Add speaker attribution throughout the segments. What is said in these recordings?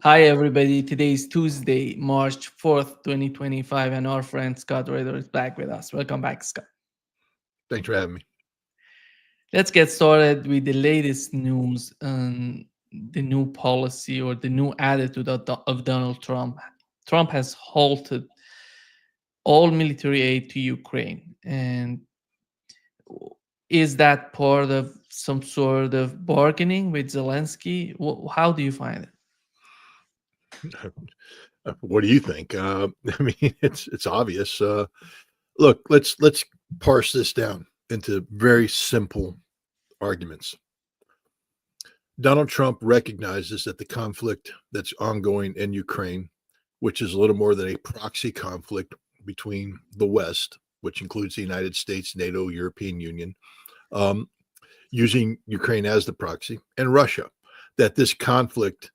Speaker 1: Hi, everybody. Today is Tuesday, March 4th, 2025, and our friend Scott Ritter is back with us. Welcome back, Scott.
Speaker 2: Thanks for having me.
Speaker 1: Let's get started with the latest news on the new policy or the new attitude of Donald Trump. Trump has halted all military aid to Ukraine. And is that part of some sort of bargaining with Zelensky? How do you find it?
Speaker 2: What do you think? I mean, it's obvious. Look, let's parse this down into very simple arguments. Donald Trump recognizes that the conflict that's ongoing in Ukraine, which is a little more than a proxy conflict between the West, which includes the United States, NATO, European Union, um, using Ukraine as the proxy, and Russia, that this conflict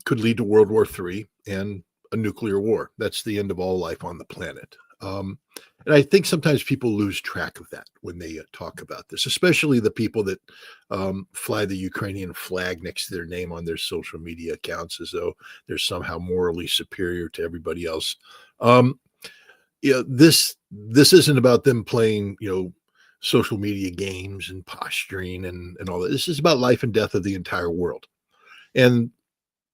Speaker 2: could lead to World War III and a nuclear war. That's the end of all life on the planet. And I think sometimes people lose track of that when they talk about this, especially the people that fly the Ukrainian flag next to their name on their social media accounts as though they're somehow morally superior to everybody else. This isn't about them playing, social media games and posturing and all that. This is about life and death of the entire world. And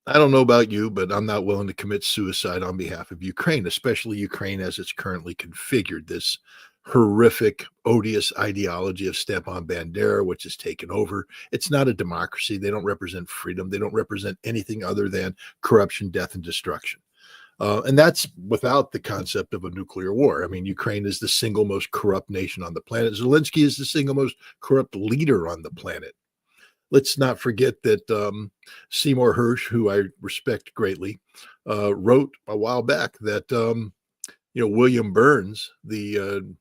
Speaker 2: I don't know about you, but I'm not willing to commit suicide on behalf of Ukraine, especially Ukraine as it's currently configured. This horrific, odious ideology of Stepan Bandera, which has taken over. It's not a democracy. They don't represent freedom. They don't represent anything other than corruption, death, and destruction. And that's without the concept of a nuclear war. I mean, Ukraine is the single most corrupt nation on the planet. Zelensky is the single most corrupt leader on the planet. Let's not forget that Seymour Hersh, who I respect greatly, wrote a while back that William Burns, the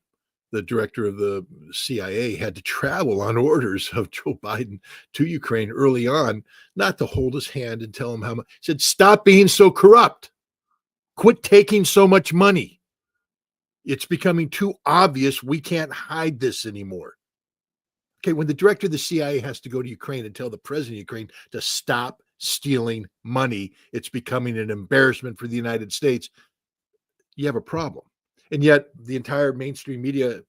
Speaker 2: director of the CIA, had to travel on orders of Joe Biden to Ukraine early on, not to hold his hand and tell him how much. He said, "Stop being so corrupt. Quit taking so much money. It's becoming too obvious. We can't hide this anymore." Okay, when the director of the CIA has to go to Ukraine and tell the president of Ukraine to stop stealing money, it's becoming an embarrassment for the United States. You have a problem. And yet the entire mainstream media,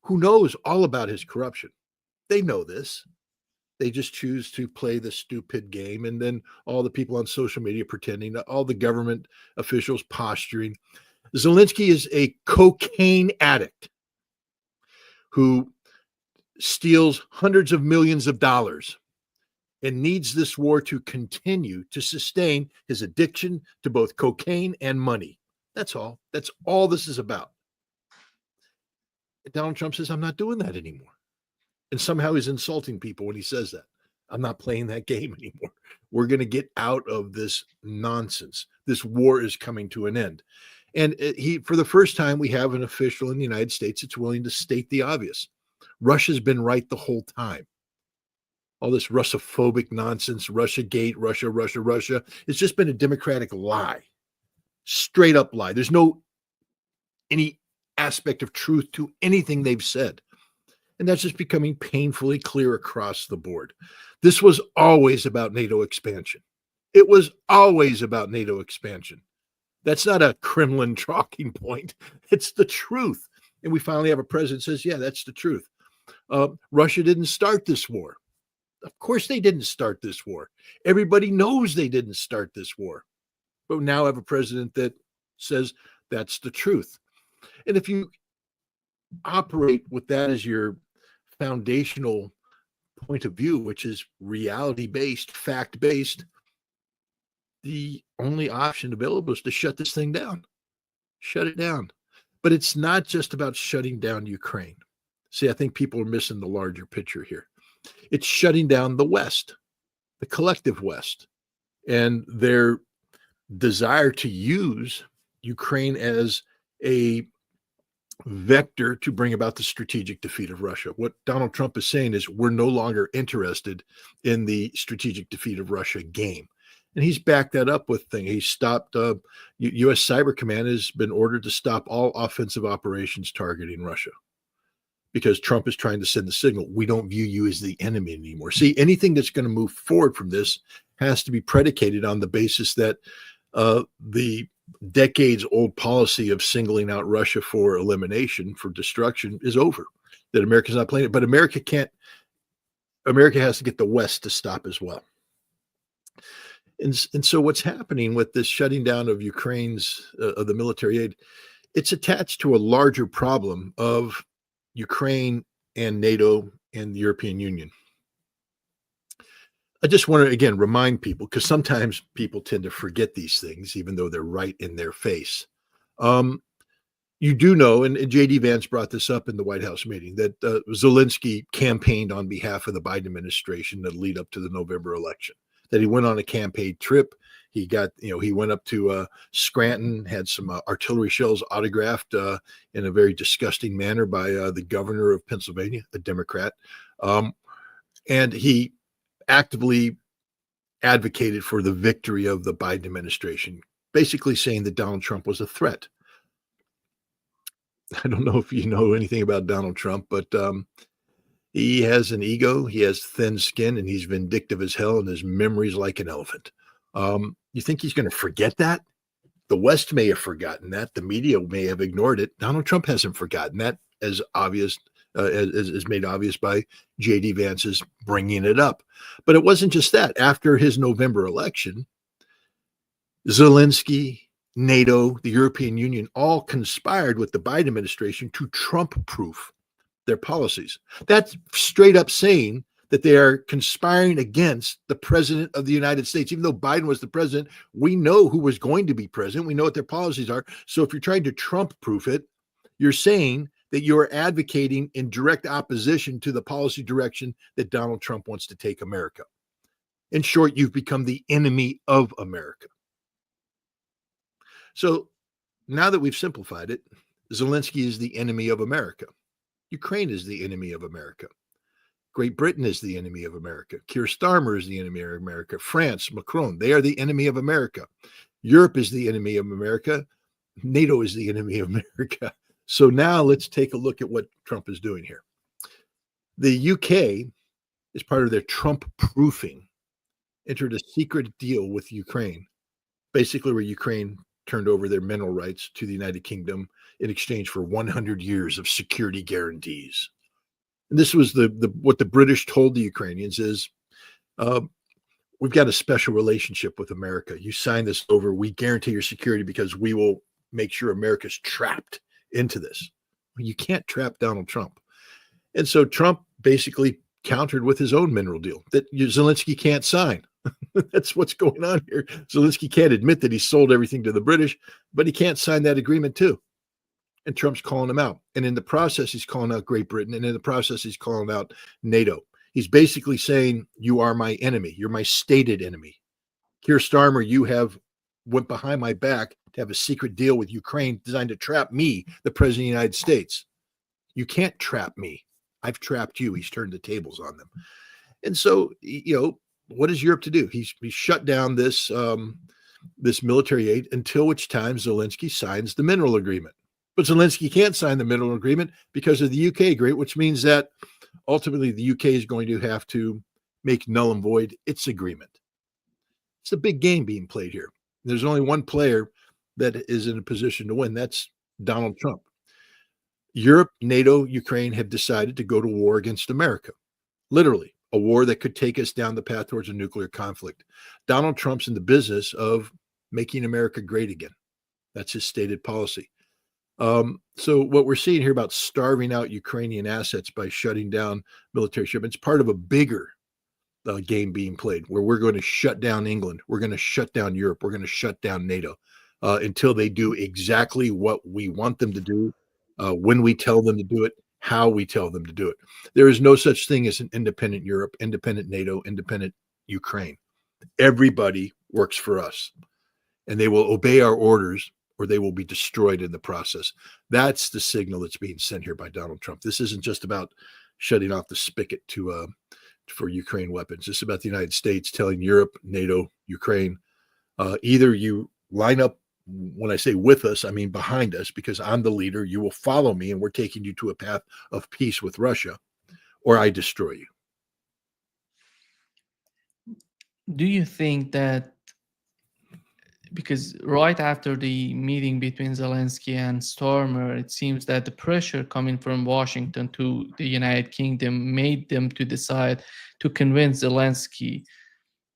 Speaker 2: who knows all about his corruption, they know this. They just choose to play the stupid game. And then all the people on social media pretending, all the government officials posturing. Zelensky is a cocaine addict who steals hundreds of millions of dollars and needs this war to continue to sustain his addiction to both cocaine and money. That's all. That's all this is about. And Donald Trump says, "I'm not doing that anymore." And somehow he's insulting people when he says that. "I'm not playing that game anymore. We're going to get out of this nonsense. This war is coming to an end." And for the first time, we have an official in the United States that's willing to state the obvious. Russia's been right the whole time. All this Russophobic nonsense, Russiagate, Russia. It's just been a democratic lie. Straight up lie. There's no any aspect of truth to anything they've said. And that's just becoming painfully clear across the board. This was always about NATO expansion. It was always about NATO expansion. That's not a Kremlin talking point. It's the truth. And we finally have a president who says, yeah, that's the truth. Russia didn't start this war. Of course they didn't start this war. Everybody knows they didn't start this war. But now I have a president that says that's the truth. And if you operate with that as your foundational point of view, which is reality-based, fact-based, the only option available is to shut this thing down. Shut it down. But it's not just about shutting down Ukraine. See, I think people are missing the larger picture here. It's shutting down the West, the collective West, and their desire to use Ukraine as a vector to bring about the strategic defeat of Russia. What Donald Trump is saying is we're no longer interested in the strategic defeat of Russia game. And he's backed that up with things. He stopped, U.S. Cyber Command has been ordered to stop all offensive operations targeting Russia because Trump is trying to send the signal, we don't view you as the enemy anymore. See, anything that's going to move forward from this has to be predicated on the basis that the decades-old policy of singling out Russia for elimination, for destruction, is over. That America's not playing it, but America can't. America has to get the West to stop as well. And so what's happening with this shutting down of Ukraine's of the military aid, it's attached to a larger problem of Ukraine and NATO and the European Union. I just want to, again, remind people, because sometimes people tend to forget these things, even though they're right in their face. You do know, and JD Vance brought this up in the White House meeting, that Zelensky campaigned on behalf of the Biden administration to lead up to the November election, that he went on a campaign trip. He got, he went up to Scranton, had some artillery shells autographed in a very disgusting manner by the governor of Pennsylvania, a Democrat. And he actively advocated for the victory of the Biden administration, basically saying that Donald Trump was a threat. I don't know if you know anything about Donald Trump, but he has an ego, he has thin skin, and he's vindictive as hell, and his memory's like an elephant. You think he's going to forget that? The West may have forgotten that. The media may have ignored it. Donald Trump hasn't forgotten that, as obvious as made obvious by JD Vance's bringing it up. But it wasn't just that. After his November election, Zelensky, NATO, the European Union all conspired with the Biden administration to Trump-proof their policies. That's straight up saying that they are conspiring against the president of the United States. Even though Biden was the president, we know who was going to be president. We know what their policies are. So if you're trying to Trump-proof it, you're saying that you're advocating in direct opposition to the policy direction that Donald Trump wants to take America. In short, you've become the enemy of America. So now that we've simplified it, Zelensky is the enemy of America. Ukraine is the enemy of America. Great Britain is the enemy of America. Keir Starmer is the enemy of America. France, Macron, they are the enemy of America. Europe is the enemy of America. NATO is the enemy of America. So now let's take a look at what Trump is doing here. The UK, as part of their Trump proofing, entered a secret deal with Ukraine, basically where Ukraine turned over their mineral rights to the United Kingdom in exchange for 100 years of security guarantees. And this was what the British told the Ukrainians is, we've got a special relationship with America. You sign this over, we guarantee your security because we will make sure America's trapped into this. You can't trap Donald Trump. And so Trump basically countered with his own mineral deal that Zelensky can't sign. That's what's going on here. Zelensky can't admit that he sold everything to the British, but he can't sign that agreement too. And Trump's calling him out. And in the process, he's calling out Great Britain. And in the process, he's calling out NATO. He's basically saying, you are my enemy. You're my stated enemy. Keir Starmer, you have went behind my back to have a secret deal with Ukraine designed to trap me, the president of the United States. You can't trap me. I've trapped you. He's turned the tables on them. And so, what is Europe to do? He's shut down this military aid until which time Zelensky signs the mineral agreement. But Zelensky can't sign the mineral agreement because of the UK agreement, which means that ultimately the UK is going to have to make null and void its agreement. It's a big game being played here. There's only one player that is in a position to win. That's Donald Trump. Europe, NATO, Ukraine have decided to go to war against America. Literally, a war that could take us down the path towards a nuclear conflict. Donald Trump's in the business of making America great again. That's his stated policy. So what we're seeing here about starving out Ukrainian assets by shutting down military shipments, part of a bigger game being played where we're going to shut down England. We're going to shut down Europe. We're going to shut down NATO until they do exactly what we want them to do, when we tell them to do it, how we tell them to do it. There is no such thing as an independent Europe, independent NATO, independent Ukraine. Everybody works for us, and they will obey our orders or they will be destroyed in the process. That's the signal that's being sent here by Donald Trump. This isn't just about shutting off the spigot for Ukraine weapons. It's about the United States telling Europe, NATO, Ukraine, either you line up, when I say with us, I mean behind us, because I'm the leader, you will follow me, and we're taking you to a path of peace with Russia, or I destroy you.
Speaker 1: Do you think that because right after the meeting between Zelensky and Stormer, it seems that the pressure coming from Washington to the United Kingdom made them to decide to convince Zelensky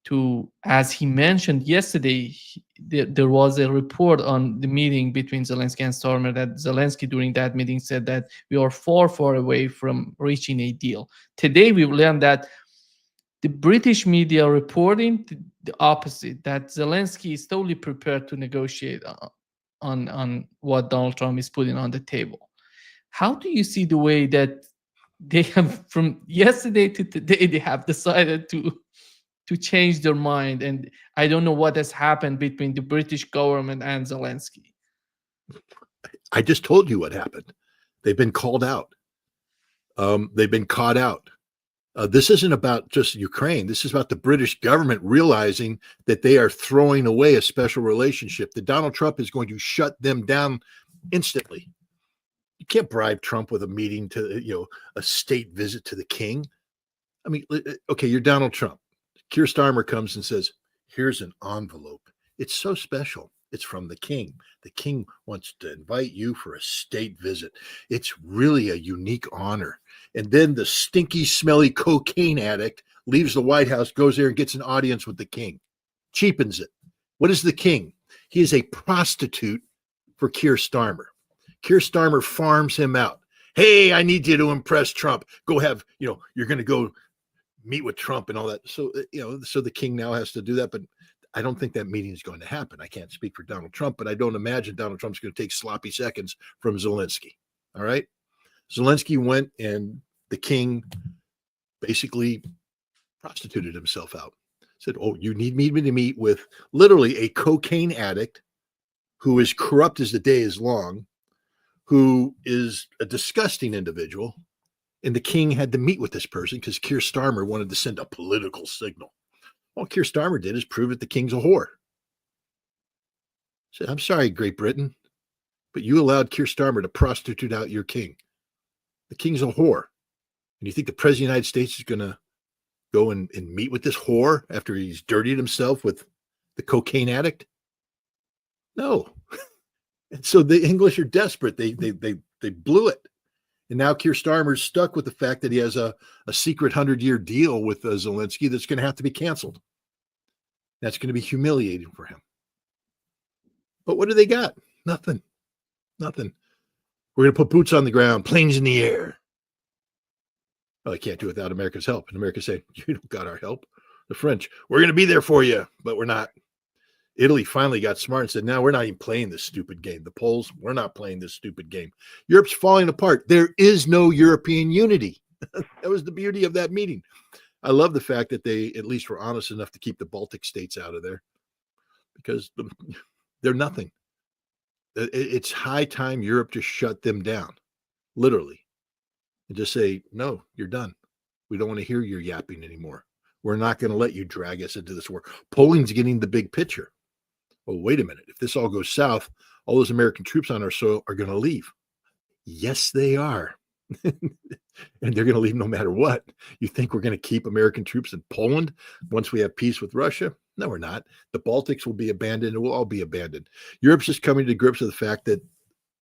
Speaker 1: to, as he mentioned yesterday, there was a report on the meeting between Zelensky and Stormer that Zelensky during that meeting said that we are far, far away from reaching a deal. Today we learned that the British media reporting the opposite, that Zelensky is totally prepared to negotiate on what Donald Trump is putting on the table. How do you see the way that they have, from yesterday to today, they have decided to change their mind? And I don't know what has happened between the British government and Zelensky.
Speaker 2: I just told you what happened. They've been called out. They've been caught out. This isn't about just Ukraine. This is about the British government realizing that they are throwing away a special relationship, that Donald Trump is going to shut them down instantly. You can't bribe Trump with a meeting to, a state visit to the king. I mean, okay, you're Donald Trump. Keir Starmer comes and says, here's an envelope. It's so special. It's from the king. The king wants to invite you for a state visit. It's really a unique honor. And then the stinky, smelly cocaine addict leaves the White House, goes there and gets an audience with the king. Cheapens it. What is the king? He is a prostitute for Keir Starmer. Keir Starmer farms him out. Hey, I need you to impress Trump. Go have, you're going to go meet with Trump and all that. So, so the king now has to do that. But I don't think that meeting is going to happen. I can't speak for Donald Trump, but I don't imagine Donald Trump's going to take sloppy seconds from Zelensky. All right. Zelensky went and the king basically prostituted himself out. Said, oh, you need me to meet with literally a cocaine addict who is corrupt as the day is long, who is a disgusting individual. And the king had to meet with this person because Keir Starmer wanted to send a political signal. All Keir Starmer did is prove that the king's a whore. Said, I'm sorry, Great Britain, but you allowed Keir Starmer to prostitute out your king. The king's a whore. And you think the president of the United States is going to go and meet with this whore after he's dirtied himself with the cocaine addict? No. And so the English are desperate. They blew it. And now Keir Starmer's stuck with the fact that he has a secret 100-year deal with Zelensky that's going to have to be canceled. That's going to be humiliating for him. But what do they got? Nothing. We're going to put boots on the ground, planes in the air. Well, I can't do it without America's help. And America said, you don't got our help. The French, we're going to be there for you, but we're not. Italy finally got smart and said, no, we're not even playing this stupid game. The Poles, we're not playing this stupid game. Europe's falling apart. There is no European unity. That was the beauty of that meeting. I love the fact that they at least were honest enough to keep the Baltic states out of there because they're nothing. It's high time Europe just shut them down, literally, and just say, no, you're done. We don't want to hear your yapping anymore. We're not going to let you drag us into this war. Poland's getting the big picture. Oh, wait a minute. If this all goes south, all those American troops on our soil are going to leave. Yes, they are. And they're going to leave no matter what. You think we're going to keep American troops in Poland once we have peace with Russia? No, we're not. The Baltics will be abandoned. It will all be abandoned. Europe's just coming to grips with the fact that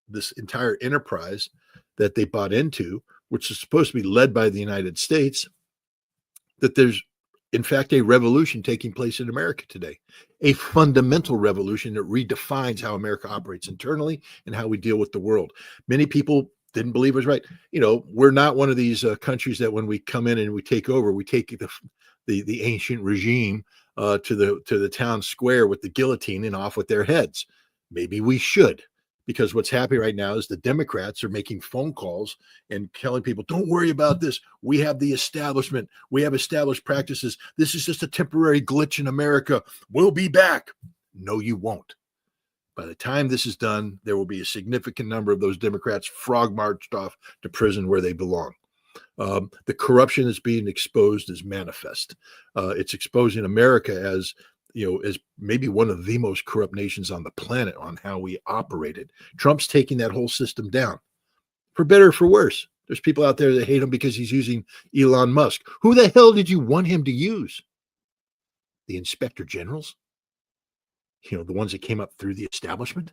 Speaker 2: this entire enterprise that they bought into, which is supposed to be led by the United States, that there's in fact a revolution taking place in America today, a fundamental revolution that redefines how America operates internally and how we deal with the world. Many people didn't believe it was right. We're not one of these countries that when we come in and we take over, we take the ancient regime to the town square with the guillotine and off with their heads. Maybe we should. Because what's happening right now is the Democrats are making phone calls and telling people, don't worry about this. We have the establishment. We have established practices. This is just a temporary glitch in America. We'll be back. No, you won't. By the time this is done, there will be a significant number of those Democrats frog marched off to prison where they belong. The corruption that's being exposed is manifest. It's exposing America as maybe one of the most corrupt nations on the planet on how we operated. Trump's taking that whole system down, for better or for worse. There's people out there that hate him because he's using Elon Musk. Who the hell did you want him to use? the inspector generals, the ones that came up through the establishment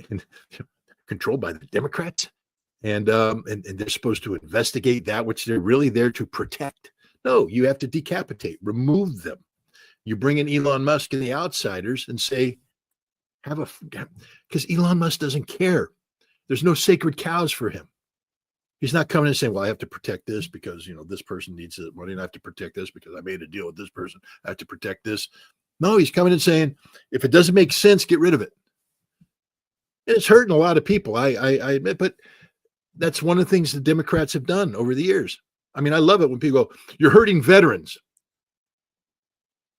Speaker 2: and controlled by the Democrats. And they're supposed to investigate that which they're really there to protect. No, you have to decapitate, remove them. You bring in Elon Musk and the outsiders and say, because Elon Musk doesn't care. There's no sacred cows for him. He's not coming and saying, well, I have to protect this because, this person needs the money, and I have to protect this because I made a deal with this person. I have to protect this. No, he's coming and saying, if it doesn't make sense, get rid of it. And it's hurting a lot of people, I admit, but that's one of the things the Democrats have done over the years. I mean, I love it when people go, you're hurting veterans.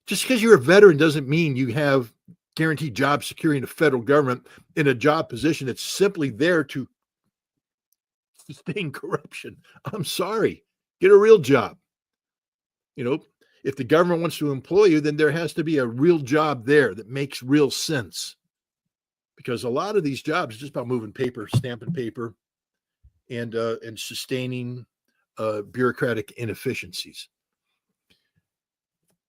Speaker 2: Just because you're a veteran doesn't mean you have guaranteed job security in the federal government in a job position that's simply there to sustain corruption. I'm sorry. Get a real job. If the government wants to employ you, then there has to be a real job there that makes real sense. Because a lot of these jobs are just about moving paper, stamping paper, and sustaining bureaucratic inefficiencies.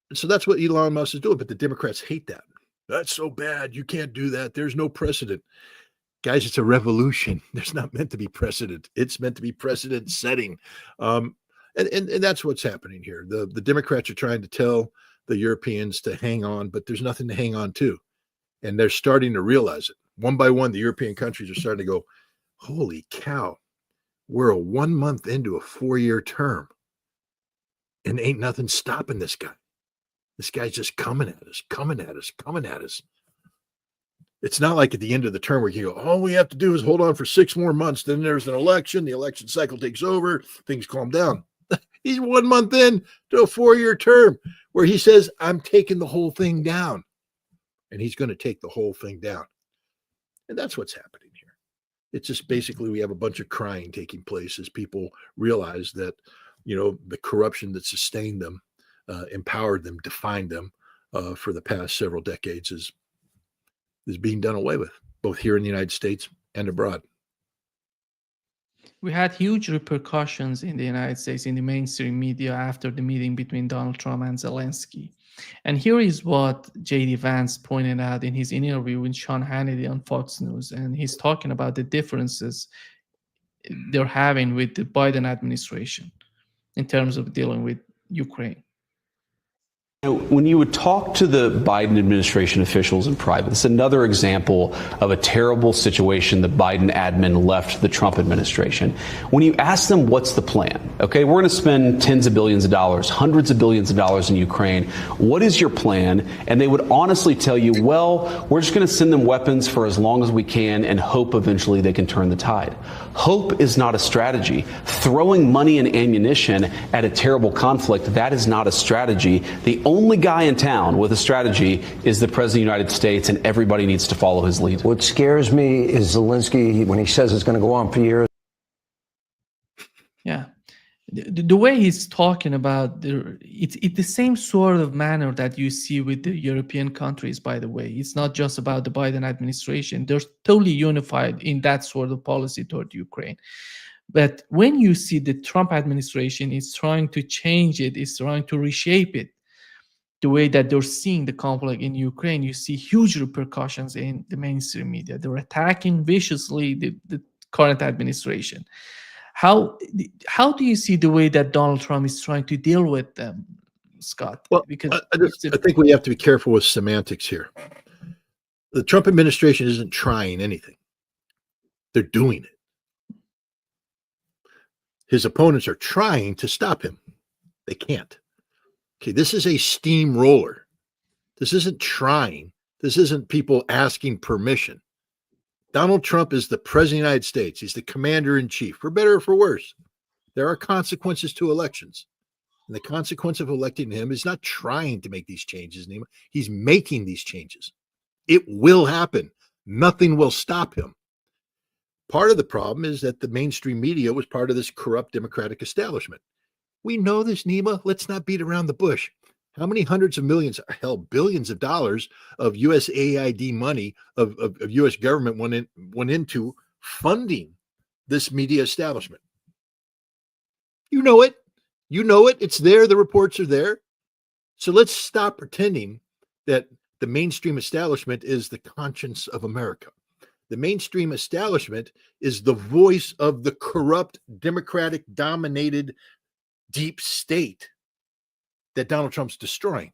Speaker 2: And so that's what Elon Musk is doing, but the Democrats hate that. That's so bad. You can't do that. There's no precedent. Guys, it's a revolution. There's not meant to be precedent. It's meant to be precedent setting. And that's what's happening here. The Democrats are trying to tell the Europeans to hang on, but there's nothing to hang on to. And they're starting to realize it. One by one, the European countries are starting to go, holy cow, we're a 1 month into a 4-year term. And ain't nothing stopping this guy. This guy's just coming at us, coming at us, coming at us. It's not like at the end of the term where you go, all we have to do is hold on for 6 more months. Then there's an election. The election cycle takes over. Things calm down. He's 1 month in to a 4-year term where he says, I'm taking the whole thing down. And he's going to take the whole thing down. And that's what's happening here. It's just basically we have a bunch of crying taking place as people realize that, the corruption that sustained them, empowered them, defined them for the past several decades is being done away with, both here in the United States and abroad.
Speaker 1: We had huge repercussions in the United States in the mainstream media after the meeting between Donald Trump and Zelensky. And here is what JD Vance pointed out in his interview with Sean Hannity on Fox News. And he's talking about the differences they're having with the Biden administration in terms of dealing with Ukraine.
Speaker 3: When you would talk to the Biden administration officials in private, it's another example of a terrible situation the Biden admin left the Trump administration. When you ask them what's the plan, okay, we're going to spend tens of billions of dollars, hundreds of billions of dollars in Ukraine. What is your plan? And they would honestly tell you, well, we're just going to send them weapons for as long as we can and hope eventually they can turn the tide. Hope is not a strategy. Throwing money and ammunition at a terrible conflict, that is not a strategy. The only guy in town with a strategy is the President of the United States, and everybody needs to follow his lead.
Speaker 4: What scares me is Zelensky, when he says it's going to go on for years.
Speaker 1: Yeah. The way he's talking about, it's the same sort of manner that you see with the European countries, by the way. It's not just about the Biden administration. They're totally unified in that sort of policy toward Ukraine. But when you see the Trump administration is trying to change it, is trying to reshape it, the way that they're seeing the conflict in Ukraine, you see huge repercussions in the mainstream media. They're attacking viciously the current administration. How do you see the way that Donald Trump is trying to deal with them, Scott?
Speaker 2: Well,
Speaker 1: because
Speaker 2: I think we have to be careful with semantics here. The Trump administration isn't trying anything. They're doing it. His opponents are trying to stop him. They can't. Okay, this is a steamroller. This isn't trying. This isn't people asking permission. Donald Trump is the president of the United States. He's the commander in chief, for better or for worse. There are consequences to elections. And the consequence of electing him is not trying to make these changes. He's making these changes. It will happen. Nothing will stop him. Part of the problem is that the mainstream media was part of this corrupt Democratic establishment. We know this, Nima. Let's not beat around the bush. How many hundreds of millions, hell, billions of dollars of USAID money of U.S. government went into funding this media establishment? You know it. You know it. It's there. The reports are there. So let's stop pretending that the mainstream establishment is the conscience of America. The mainstream establishment is the voice of the corrupt, Democratic dominated deep state that Donald Trump's destroying.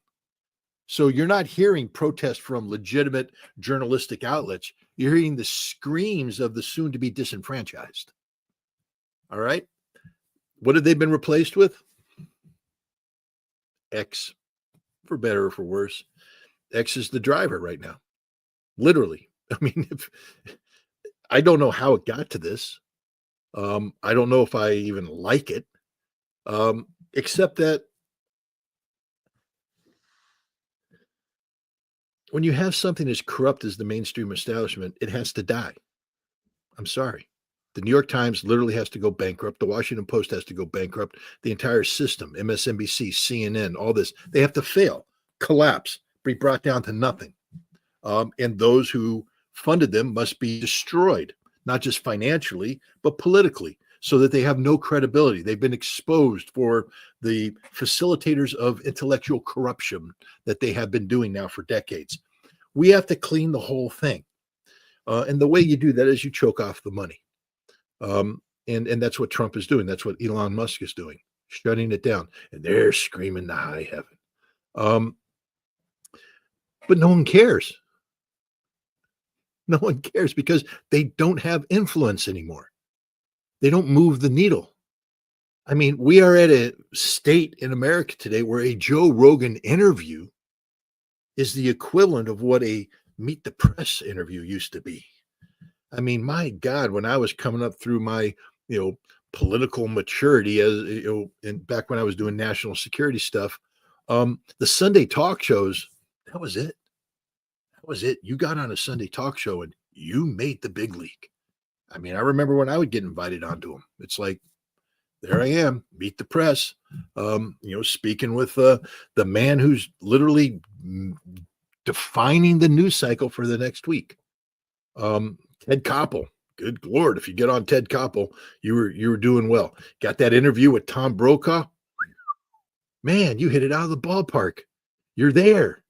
Speaker 2: So you're not hearing protest from legitimate journalistic outlets. You're hearing the screams of the soon to be disenfranchised. All right. What have they been replaced with? X, for better or for worse. X is the driver right now. Literally. I mean, I don't know how it got to this. I don't know if I even like it, except that when you have something as corrupt as the mainstream establishment, it has to die. I'm sorry. The New York Times literally has to go bankrupt. The Washington Post has to go bankrupt. The entire system, MSNBC, CNN, all this, they have to fail, collapse, be brought down to nothing. And those who funded them must be destroyed, not just financially, but politically, so that they have no credibility. They've been exposed for the facilitators of intellectual corruption that they have been doing now for decades. We have to clean the whole thing. And the way you do that is you choke off the money. And that's what Trump is doing. That's what Elon Musk is doing, shutting it down. And they're screaming to high heaven. But no one cares. No one cares because they don't have influence anymore. They don't move the needle. I mean, we are at a state in America today where a Joe Rogan interview is the equivalent of what a Meet the Press interview used to be. I mean, my God, when I was coming up through my, political maturity as, and back when I was doing national security stuff, the Sunday talk shows, that was it. That was it. You got on a Sunday talk show and you made the big league. I mean, I remember when I would get invited onto them. It's like, there I am, Meet the Press, speaking with the man who's literally defining the news cycle for the next week. Ted Koppel. Good Lord, if you get on Ted Koppel, you were doing well. Got that interview with Tom Brokaw. Man, you hit it out of the ballpark. You're there.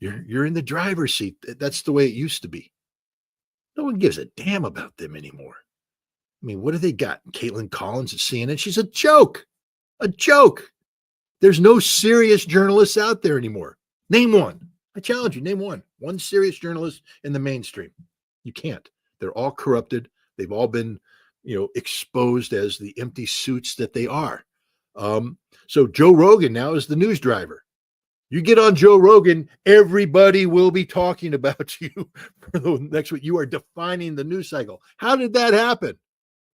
Speaker 2: You're in the driver's seat. That's the way it used to be. No one gives a damn about them anymore. I mean, what do they got? Caitlin Collins at CNN. She's a joke. A joke. There's no serious journalists out there anymore. Name one. I challenge you. Name one. One serious journalist in the mainstream. You can't. They're all corrupted. They've all been, exposed as the empty suits that they are. So Joe Rogan now is the news driver. You get on Joe Rogan, everybody will be talking about you for the next week. You are defining the news cycle. How did that happen?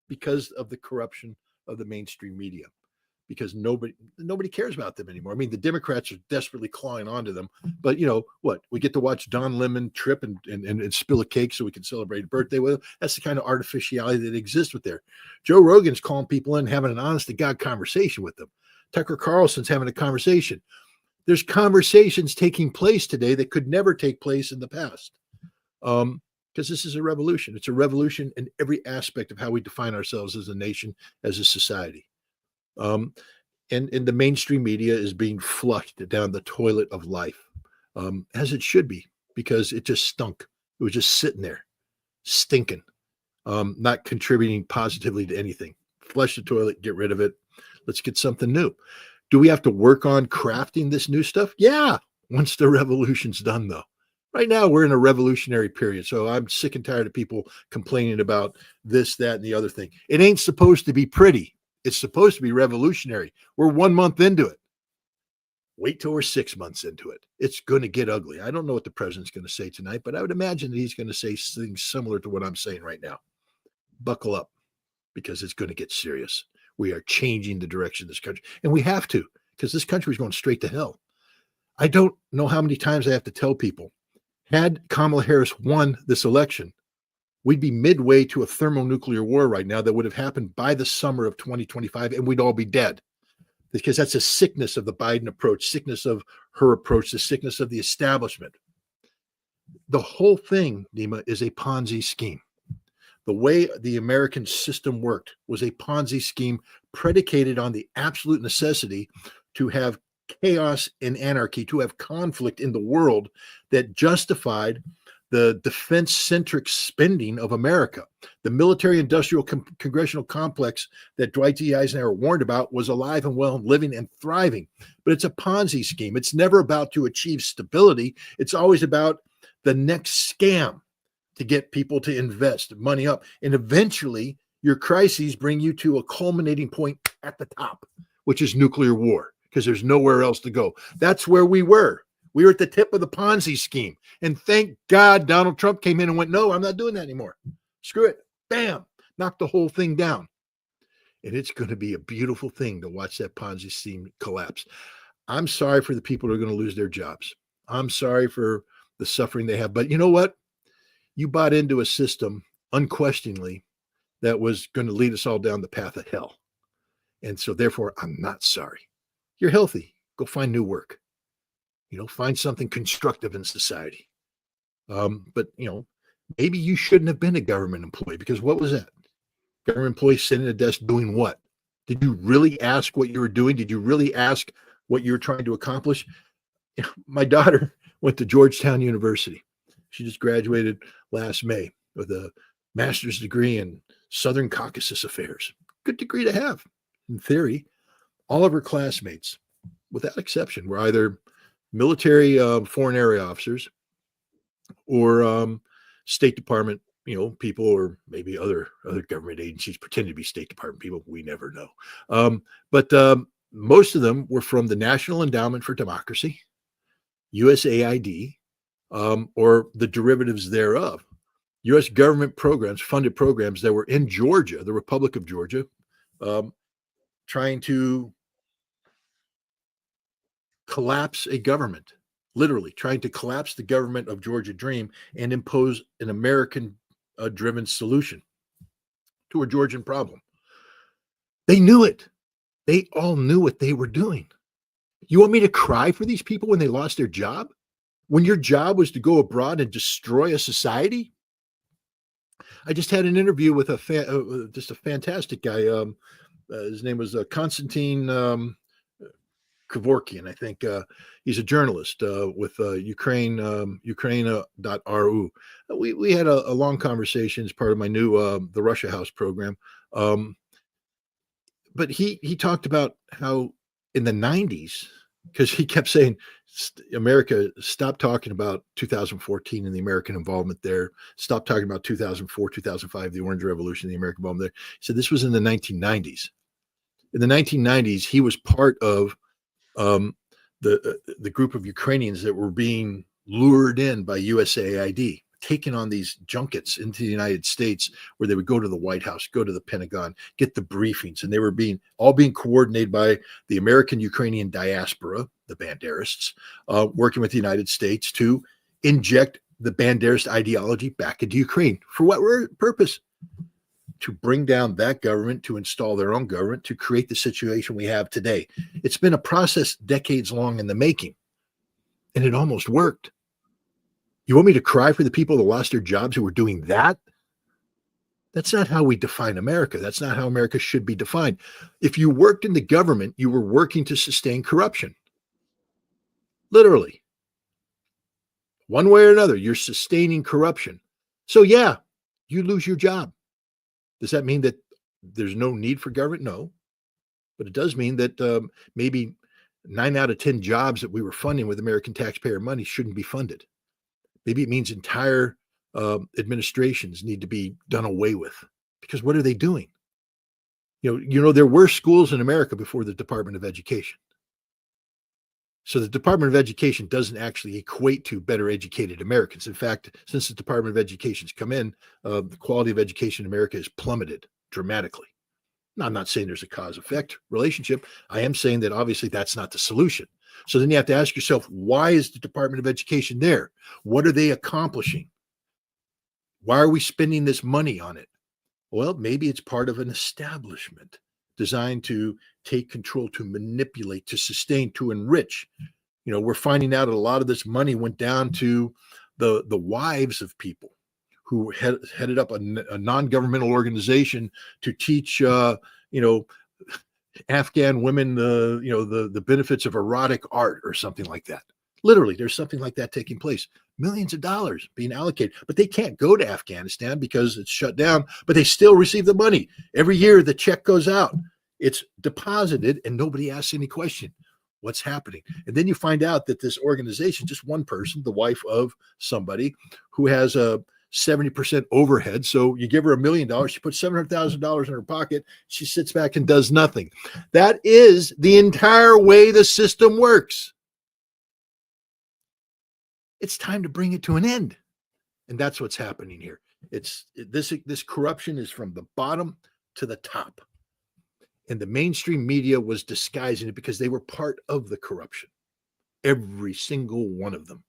Speaker 2: Because of the corruption of the mainstream media. Because nobody cares about them anymore. I mean, the Democrats are desperately clawing onto them. But what? We get to watch Don Lemon trip and spill a cake so we can celebrate a birthday with him. That's the kind of artificiality that exists with there. Joe Rogan's calling people in, having an honest to God conversation with them. Tucker Carlson's having a conversation. There's conversations taking place today that could never take place in the past. Because this is a revolution. It's a revolution in every aspect of how we define ourselves as a nation, as a society. And the mainstream media is being flushed down the toilet of life, as it should be, because it just stunk. It was just sitting there, stinking, not contributing positively to anything. Flush the toilet, get rid of it. Let's get something new. Do we have to work on crafting this new stuff? Yeah, once the revolution's done, though. Right now, we're in a revolutionary period, so I'm sick and tired of people complaining about this, that, and the other thing. It ain't supposed to be pretty. It's supposed to be revolutionary. We're 1 month into it. Wait till we're 6 months into it. It's going to get ugly. I don't know what the president's going to say tonight, but I would imagine that he's going to say things similar to what I'm saying right now. Buckle up, because it's going to get serious. We are changing the direction of this country, and we have to, because this country is going straight to hell. I don't know how many times I have to tell people, had Kamala Harris won this election, we'd be midway to a thermonuclear war right now that would have happened by the summer of 2025, and we'd all be dead. Because that's a sickness of the Biden approach, sickness of her approach, the sickness of the establishment. The whole thing, Nima, is a Ponzi scheme. The way the American system worked was a Ponzi scheme predicated on the absolute necessity to have chaos and anarchy, to have conflict in the world that justified the defense-centric spending of America. The military-industrial congressional complex that Dwight D. Eisenhower warned about was alive and well, living and thriving. But it's a Ponzi scheme. It's never about to achieve stability. It's always about the next scam to get people to invest money up. And eventually, your crises bring you to a culminating point at the top, which is nuclear war, because there's nowhere else to go. That's where we were. We were at the tip of the Ponzi scheme. And thank God Donald Trump came in and went, no, I'm not doing that anymore. Screw it. Bam. Knocked the whole thing down. And it's going to be a beautiful thing to watch that Ponzi scheme collapse. I'm sorry for the people who are going to lose their jobs. I'm sorry for the suffering they have. But you know what? You bought into a system, unquestioningly, that was going to lead us all down the path of hell. And so therefore, I'm not sorry. You're healthy. Go find new work. Find something constructive in society. But, maybe you shouldn't have been a government employee, because what was that? Government employee sitting at a desk doing what? Did you really ask what you were doing? Did you really ask what you were trying to accomplish? My daughter went to Georgetown University. She just graduated last May with a master's degree in Southern Caucasus affairs. Good degree to have, in theory. All of her classmates, without exception, were either military foreign area officers or State Department, people, or maybe other government agencies pretending to be State Department people. We never know. But most of them were from the National Endowment for Democracy, USAID, or the derivatives thereof. U.S. government programs, funded programs that were in Georgia, the Republic of Georgia, trying to collapse a government, literally trying to collapse the government of Georgia Dream and impose an American-driven solution to a Georgian problem. They knew it. They all knew what they were doing. You want me to cry for these people when they lost their job? When your job was to go abroad and destroy a society? I just had an interview with just a fantastic guy. His name was Konstantin Kevorkian, I think. He's a journalist with Ukraine.ru. We had a long conversation as part of my new the Russia House program. But he talked about how in the 90s, because he kept saying, America, stop talking about 2014 and the American involvement there. Stop talking about 2004, 2005, the Orange Revolution, the American involvement there. He said this was in the 1990s. In the 1990s, he was part of the group of Ukrainians that were being lured in by USAID, taken on these junkets into the United States, where they would go to the White House, go to the Pentagon, get the briefings, and they were being coordinated by the American Ukrainian diaspora, the Banderists, working with the United States to inject the Banderist ideology back into Ukraine. For what purpose? To bring down that government, to install their own government, to create the situation we have today. It's been a process decades long in the making, and it almost worked. You want me to cry for the people that lost their jobs who were doing that? That's not how we define America. That's not how America should be defined. If you worked in the government, you were working to sustain corruption. Literally. One way or another, you're sustaining corruption. So yeah, you lose your job. Does that mean that there's no need for government? No. But it does mean that maybe 9 out of 10 jobs that we were funding with American taxpayer money shouldn't be funded. Maybe it means entire administrations need to be done away with, because what are they doing? There were schools in America before the Department of Education. So the Department of Education doesn't actually equate to better educated Americans. In fact, since the Department of Education's come in, the quality of education in America has plummeted dramatically. Now, I'm not saying there's a cause-effect relationship. I am saying that obviously that's not the solution. So then you have to ask yourself, why is the Department of Education there? What are they accomplishing? Why are we spending this money on it? Well, maybe it's part of an establishment designed to take control, to manipulate, to sustain, to enrich. We're finding out that a lot of this money went down to the wives of people who headed up a non-governmental organization to teach, Afghan women, the benefits of erotic art or something like that. Literally, there's something like that taking place. Millions of dollars being allocated, but they can't go to Afghanistan because it's shut down, but they still receive the money. Every year the check goes out. It's deposited and nobody asks any question. What's happening? And then you find out that this organization, just one person, the wife of somebody who has a 70% overhead. So you give her $1 million, she puts $700,000 in her pocket, she sits back and does nothing. That is the entire way the system works. It's time to bring it to an end. And that's what's happening here. This corruption is from the bottom to the top. And the mainstream media was disguising it because they were part of the corruption. Every single one of them.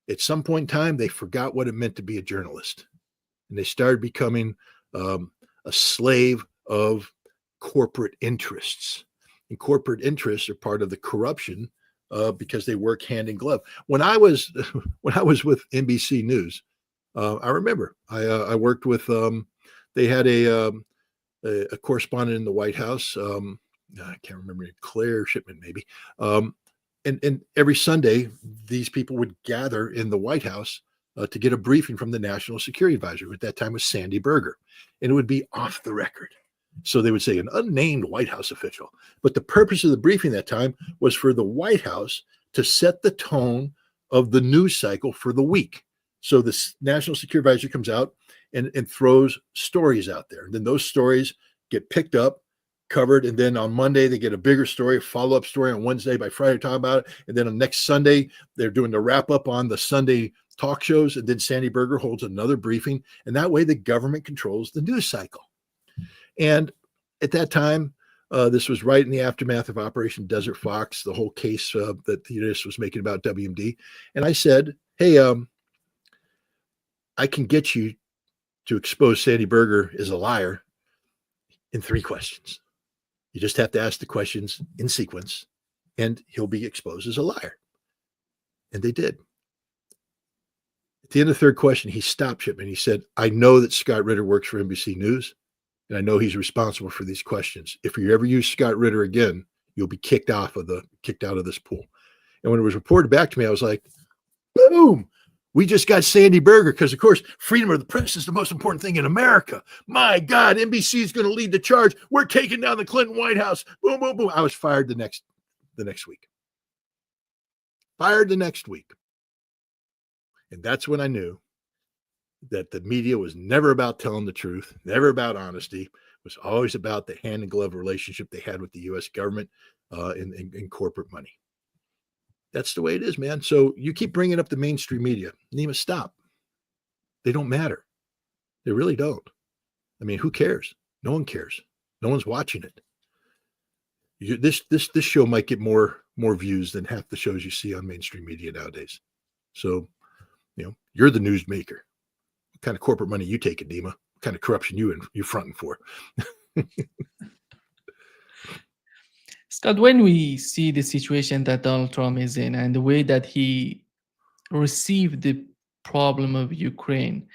Speaker 2: At some point in time, they forgot what it meant to be a journalist. And they started becoming a slave of corporate interests. And corporate interests are part of the corruption because they work hand in glove. When I was with NBC News, I remember I worked with, they had a correspondent in the White House. I can't remember, Claire Shipman maybe. And every Sunday, these people would gather in the White House to get a briefing from the National Security Advisor, who at that time was Sandy Berger. And it would be off the record. So they would say an unnamed White House official. But the purpose of the briefing that time was for the White House to set the tone of the news cycle for the week. So the National Security Advisor comes out and throws stories out there. And then those stories get picked up, covered, and then on Monday they get a bigger story, a follow-up story on Wednesday. By Friday, talk about it. And then on next Sunday, they're doing the wrap-up on the Sunday talk shows. And then Sandy Berger holds another briefing. And that way the government controls the news cycle. And at that time, this was right in the aftermath of Operation Desert Fox, the whole case that the United States was making about WMD. And I said, hey, I can get you to expose Sandy Berger as a liar in 3 questions. You just have to ask the questions in sequence, and he'll be exposed as a liar. And they did. At the end of the 3rd question, he stopped Shipman. He said, I know that Scott Ritter works for NBC News, and I know he's responsible for these questions. If you ever use Scott Ritter again, you'll be kicked out of this pool. And when it was reported back to me, I was like, boom, we just got Sandy Berger, because of course, freedom of the press is the most important thing in America. My God, NBC is going to lead the charge. We're taking down the Clinton White House. Boom, boom, boom. I was fired the next week. Fired the next week. And that's when I knew that the media was never about telling the truth, never about honesty. It was always about the hand in glove relationship they had with the U.S. government and corporate money. That's the way it is, man. So you keep bringing up the mainstream media. Nima, stop. They don't matter. They really don't. I mean, who cares? No one cares. No one's watching it. This show might get more views than half the shows you see on mainstream media nowadays. So, you're the news maker. What kind of corporate money you taking, Nima? What kind of corruption you fronting for?
Speaker 1: Scott, when we see the situation that Donald Trump is in and the way that he received the problem of Ukraine,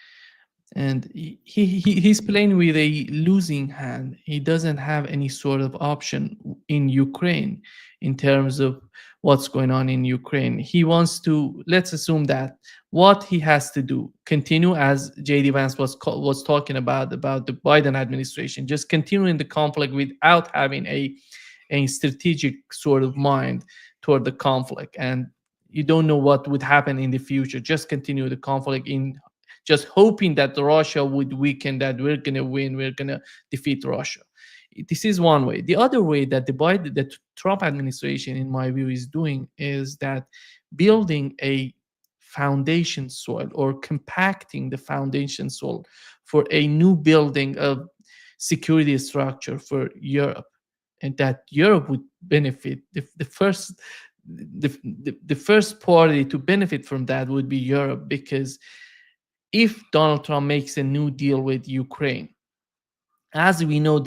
Speaker 1: and he's playing with a losing hand. He doesn't have any sort of option in Ukraine in terms of what's going on in Ukraine. He wants to, let's assume that what he has to do, continue as JD Vance was talking about the Biden administration, just continuing the conflict without having a strategic sort of mind toward the conflict. And you don't know what would happen in the future. Just continue the conflict in just hoping that Russia would weaken, that we're going to win, we're going to defeat Russia. This is one way. The other way that the Trump administration, in my view, is doing is that building a foundation soil or compacting the foundation soil for a new building of security structure for Europe, and that Europe would benefit. The first party to benefit from that would be Europe, because if Donald Trump makes a new deal with Ukraine, as we know,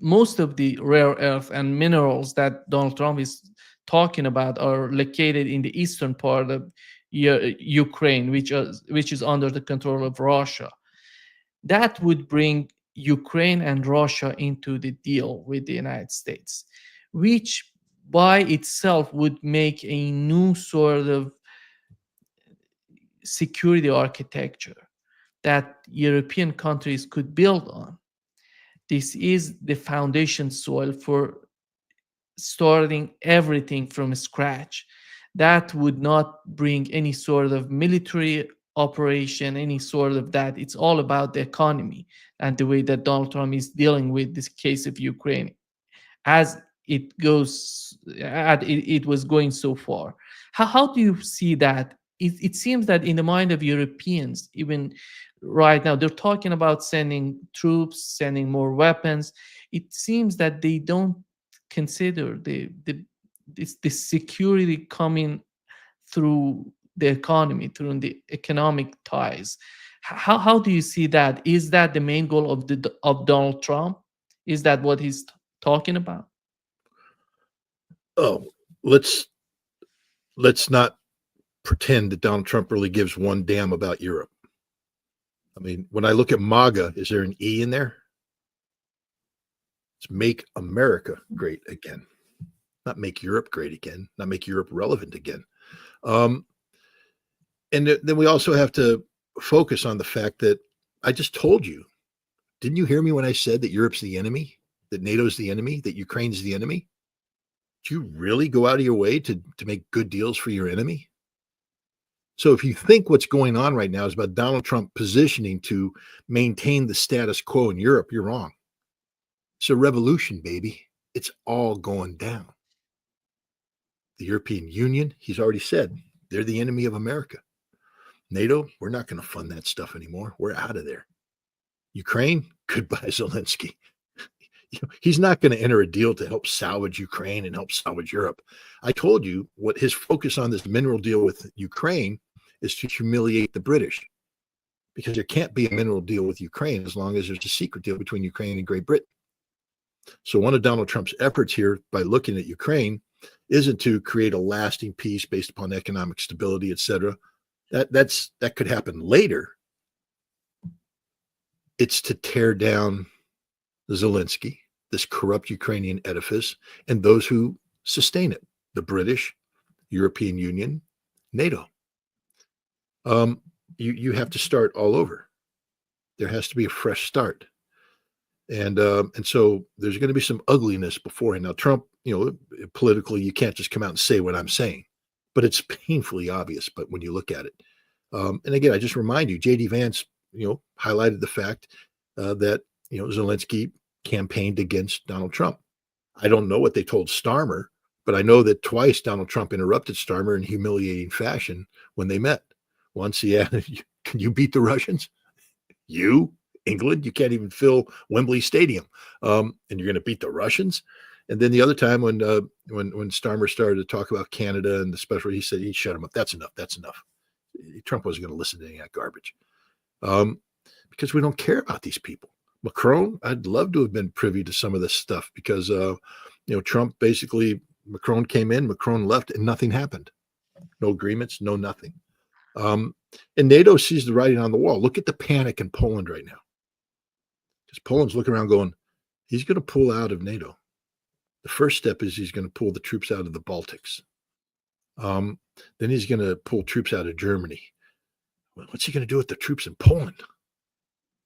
Speaker 1: most of the rare earth and minerals that Donald Trump is talking about are located in the eastern part of Ukraine, which is under the control of Russia. That would bring Ukraine and Russia into the deal with the United States, which by itself would make a new sort of security architecture that European countries could build on. This is the foundation soil for starting everything from scratch. That would not bring any sort of military operation, any sort of that. It's all about the economy and the way that Donald Trump is dealing with this case of Ukraine as it goes, it was going so far. How do you see that? It seems that in the mind of Europeans, even right now, they're talking about sending troops, sending more weapons. It seems that they don't consider the security coming through the economy, through the economic ties. How do you see that? Is that the main goal of Donald Trump? Is that what he's talking about?
Speaker 2: Oh, let's not pretend that Donald Trump really gives one damn about Europe. I mean, when I look at MAGA, is there an E in there? It's make America great again, not make Europe great again, not make Europe relevant again. And then we also have to focus on the fact that I just told you, didn't you hear me when I said that Europe's the enemy, that NATO's the enemy, that Ukraine's the enemy? Do you really go out of your way to make good deals for your enemy? So if you think what's going on right now is about Donald Trump positioning to maintain the status quo in Europe, you're wrong. It's a revolution, baby. It's all going down. The European Union, he's already said, they're the enemy of America. NATO, we're not going to fund that stuff anymore. We're out of there. Ukraine, goodbye, Zelensky. He's not going to enter a deal to help salvage Ukraine and help salvage Europe. I told you what his focus on this mineral deal with Ukraine is to humiliate the British, because there can't be a mineral deal with Ukraine as long as there's a secret deal between Ukraine and Great Britain. So one of Donald Trump's efforts here by looking at Ukraine isn't to create a lasting peace based upon economic stability, et cetera. That could happen later. It's to tear down Zelensky, this corrupt Ukrainian edifice, and those who sustain it, the British, European Union, NATO. You have to start all over. There has to be a fresh start. And so there's going to be some ugliness beforehand. Now, Trump, politically, you can't just come out and say what I'm saying, but it's painfully obvious. But when you look at it, and again, I just remind you, JD Vance, highlighted the fact that, Zelensky campaigned against Donald Trump. I don't know what they told Starmer, but I know that twice Donald Trump interrupted Starmer in humiliating fashion when they met. Once he asked, can you beat the Russians? You, England, you can't even fill Wembley Stadium, and you're going to beat the Russians? And then the other time when Starmer started to talk about Canada and the special, he said, he shut him up. That's enough. That's enough. Trump wasn't going to listen to any of that garbage, because we don't care about these people. Macron, I'd love to have been privy to some of this stuff, because Trump basically, Macron came in, Macron left, and nothing happened. No agreements, no nothing. And NATO sees the writing on the wall. Look at the panic in Poland right now, because Poland's looking around going, he's going to pull out of NATO. The first step is he's going to pull the troops out of the Baltics. Then he's going to pull troops out of Germany. Well, what's he going to do with the troops in Poland?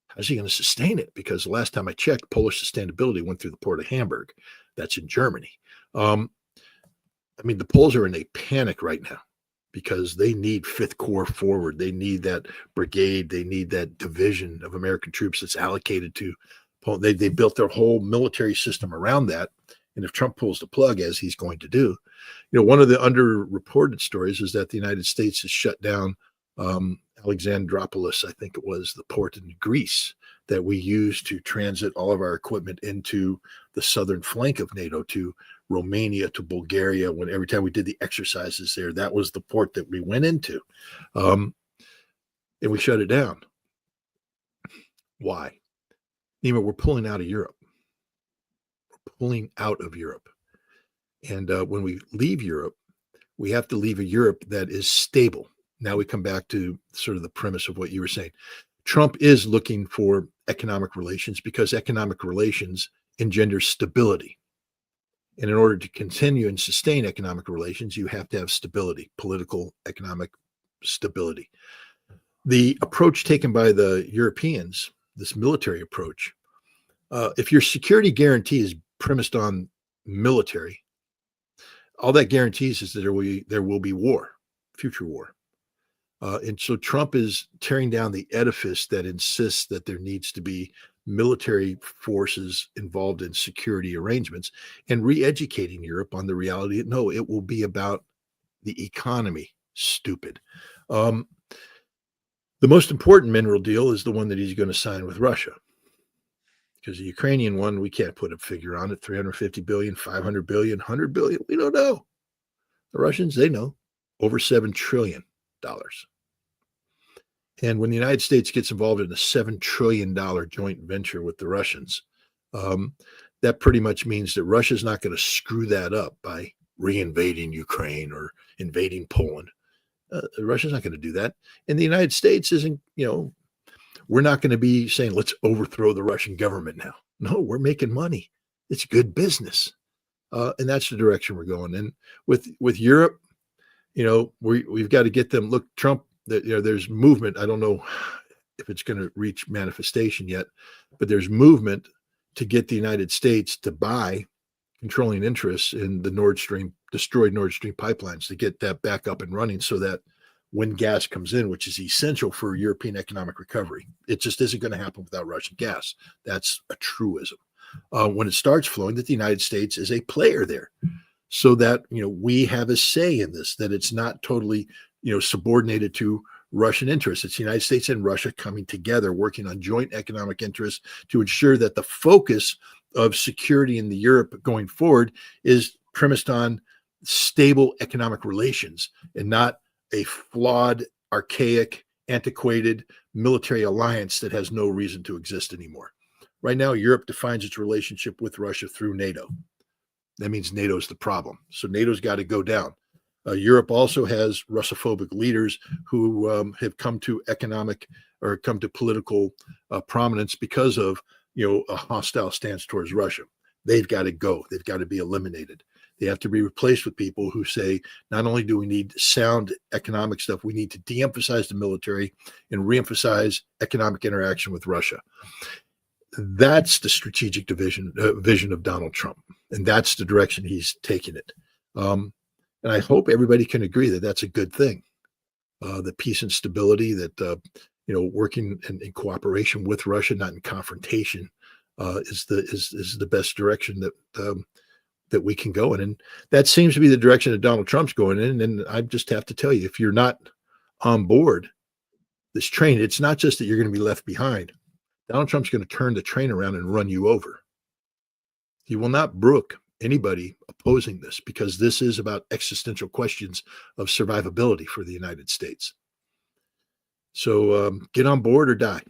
Speaker 2: How's he going to sustain it? Because the last time I checked, Polish sustainability went through the port of Hamburg. That's in Germany. The Poles are in a panic right now, because they need Fifth Corps forward. They need that brigade. They need that division of American troops that's allocated to Poland. They built their whole military system around that. And if Trump pulls the plug, as he's going to do, one of the underreported stories is that the United States has shut down Alexandroupolis, I think it was, the port in Greece that we use to transit all of our equipment into the southern flank of NATO, to Romania, to Bulgaria. When every time we did the exercises there, that was the port that we went into, and we shut it down. Why? Nima, we're pulling out of Europe. We're pulling out of Europe, and when we leave Europe, we have to leave a Europe that is stable. Now we come back to sort of the premise of what you were saying. Trump is looking for economic relations because economic relations engender stability. And in order to continue and sustain economic relations, you have to have stability, political, economic stability. The approach taken by the Europeans, this military approach, if your security guarantee is premised on military, all that guarantees is that there will be war, future war. And so Trump is tearing down the edifice that insists that there needs to be military forces involved in security arrangements and re-educating Europe on the reality that no, it will be about the economy, stupid. The most important mineral deal is the one that he's going to sign with Russia. Because the Ukrainian one, we can't put a figure on it, 350 billion, 500 billion, 100 billion, we don't know. The Russians, they know, over $7 trillion. And when the United States gets involved in a $7 trillion joint venture with the Russians, that pretty much means that Russia's not going to screw that up by reinvading Ukraine or invading Poland. Russia's not going to do that. And the United States isn't, we're not going to be saying, let's overthrow the Russian government now. No, we're making money. It's good business. And that's the direction we're going. And with Europe, we've got to get them. Look, Trump, there's movement. I don't know if it's going to reach manifestation yet, but there's movement to get the United States to buy controlling interests in the destroyed Nord Stream pipelines to get that back up and running so that when gas comes in, which is essential for European economic recovery, it just isn't going to happen without Russian gas. That's a truism. When it starts flowing, that the United States is a player there so that, we have a say in this, that it's not totally subordinated to Russian interests. It's the United States and Russia coming together, working on joint economic interests to ensure that the focus of security in the Europe going forward is premised on stable economic relations and not a flawed, archaic, antiquated military alliance that has no reason to exist anymore. Right now, Europe defines its relationship with Russia through NATO. That means NATO's the problem. So NATO's got to go down. Europe also has Russophobic leaders who have come to political prominence because of a hostile stance towards Russia. They've got to go. They've got to be eliminated. They have to be replaced with people who say, not only do we need sound economic stuff, we need to de-emphasize the military and re-emphasize economic interaction with Russia. That's the strategic vision of Donald Trump, and that's the direction he's taking it. And I hope everybody can agree that that's a good thing. The peace and stability, that working in cooperation with Russia, not in confrontation, is the best direction that we can go in. And that seems to be the direction that Donald Trump's going in. And I just have to tell you, if you're not on board this train, it's not just that you're going to be left behind. Donald Trump's going to turn the train around and run you over. He will not brook anybody opposing this, because this is about existential questions of survivability for the United States. So get on board or die.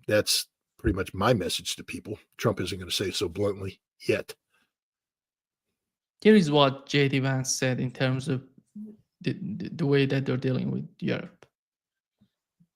Speaker 2: That's pretty much my message to people. Trump isn't going to say so bluntly yet.
Speaker 1: Here is what JD Vance said in terms of the way that they're dealing with Europe.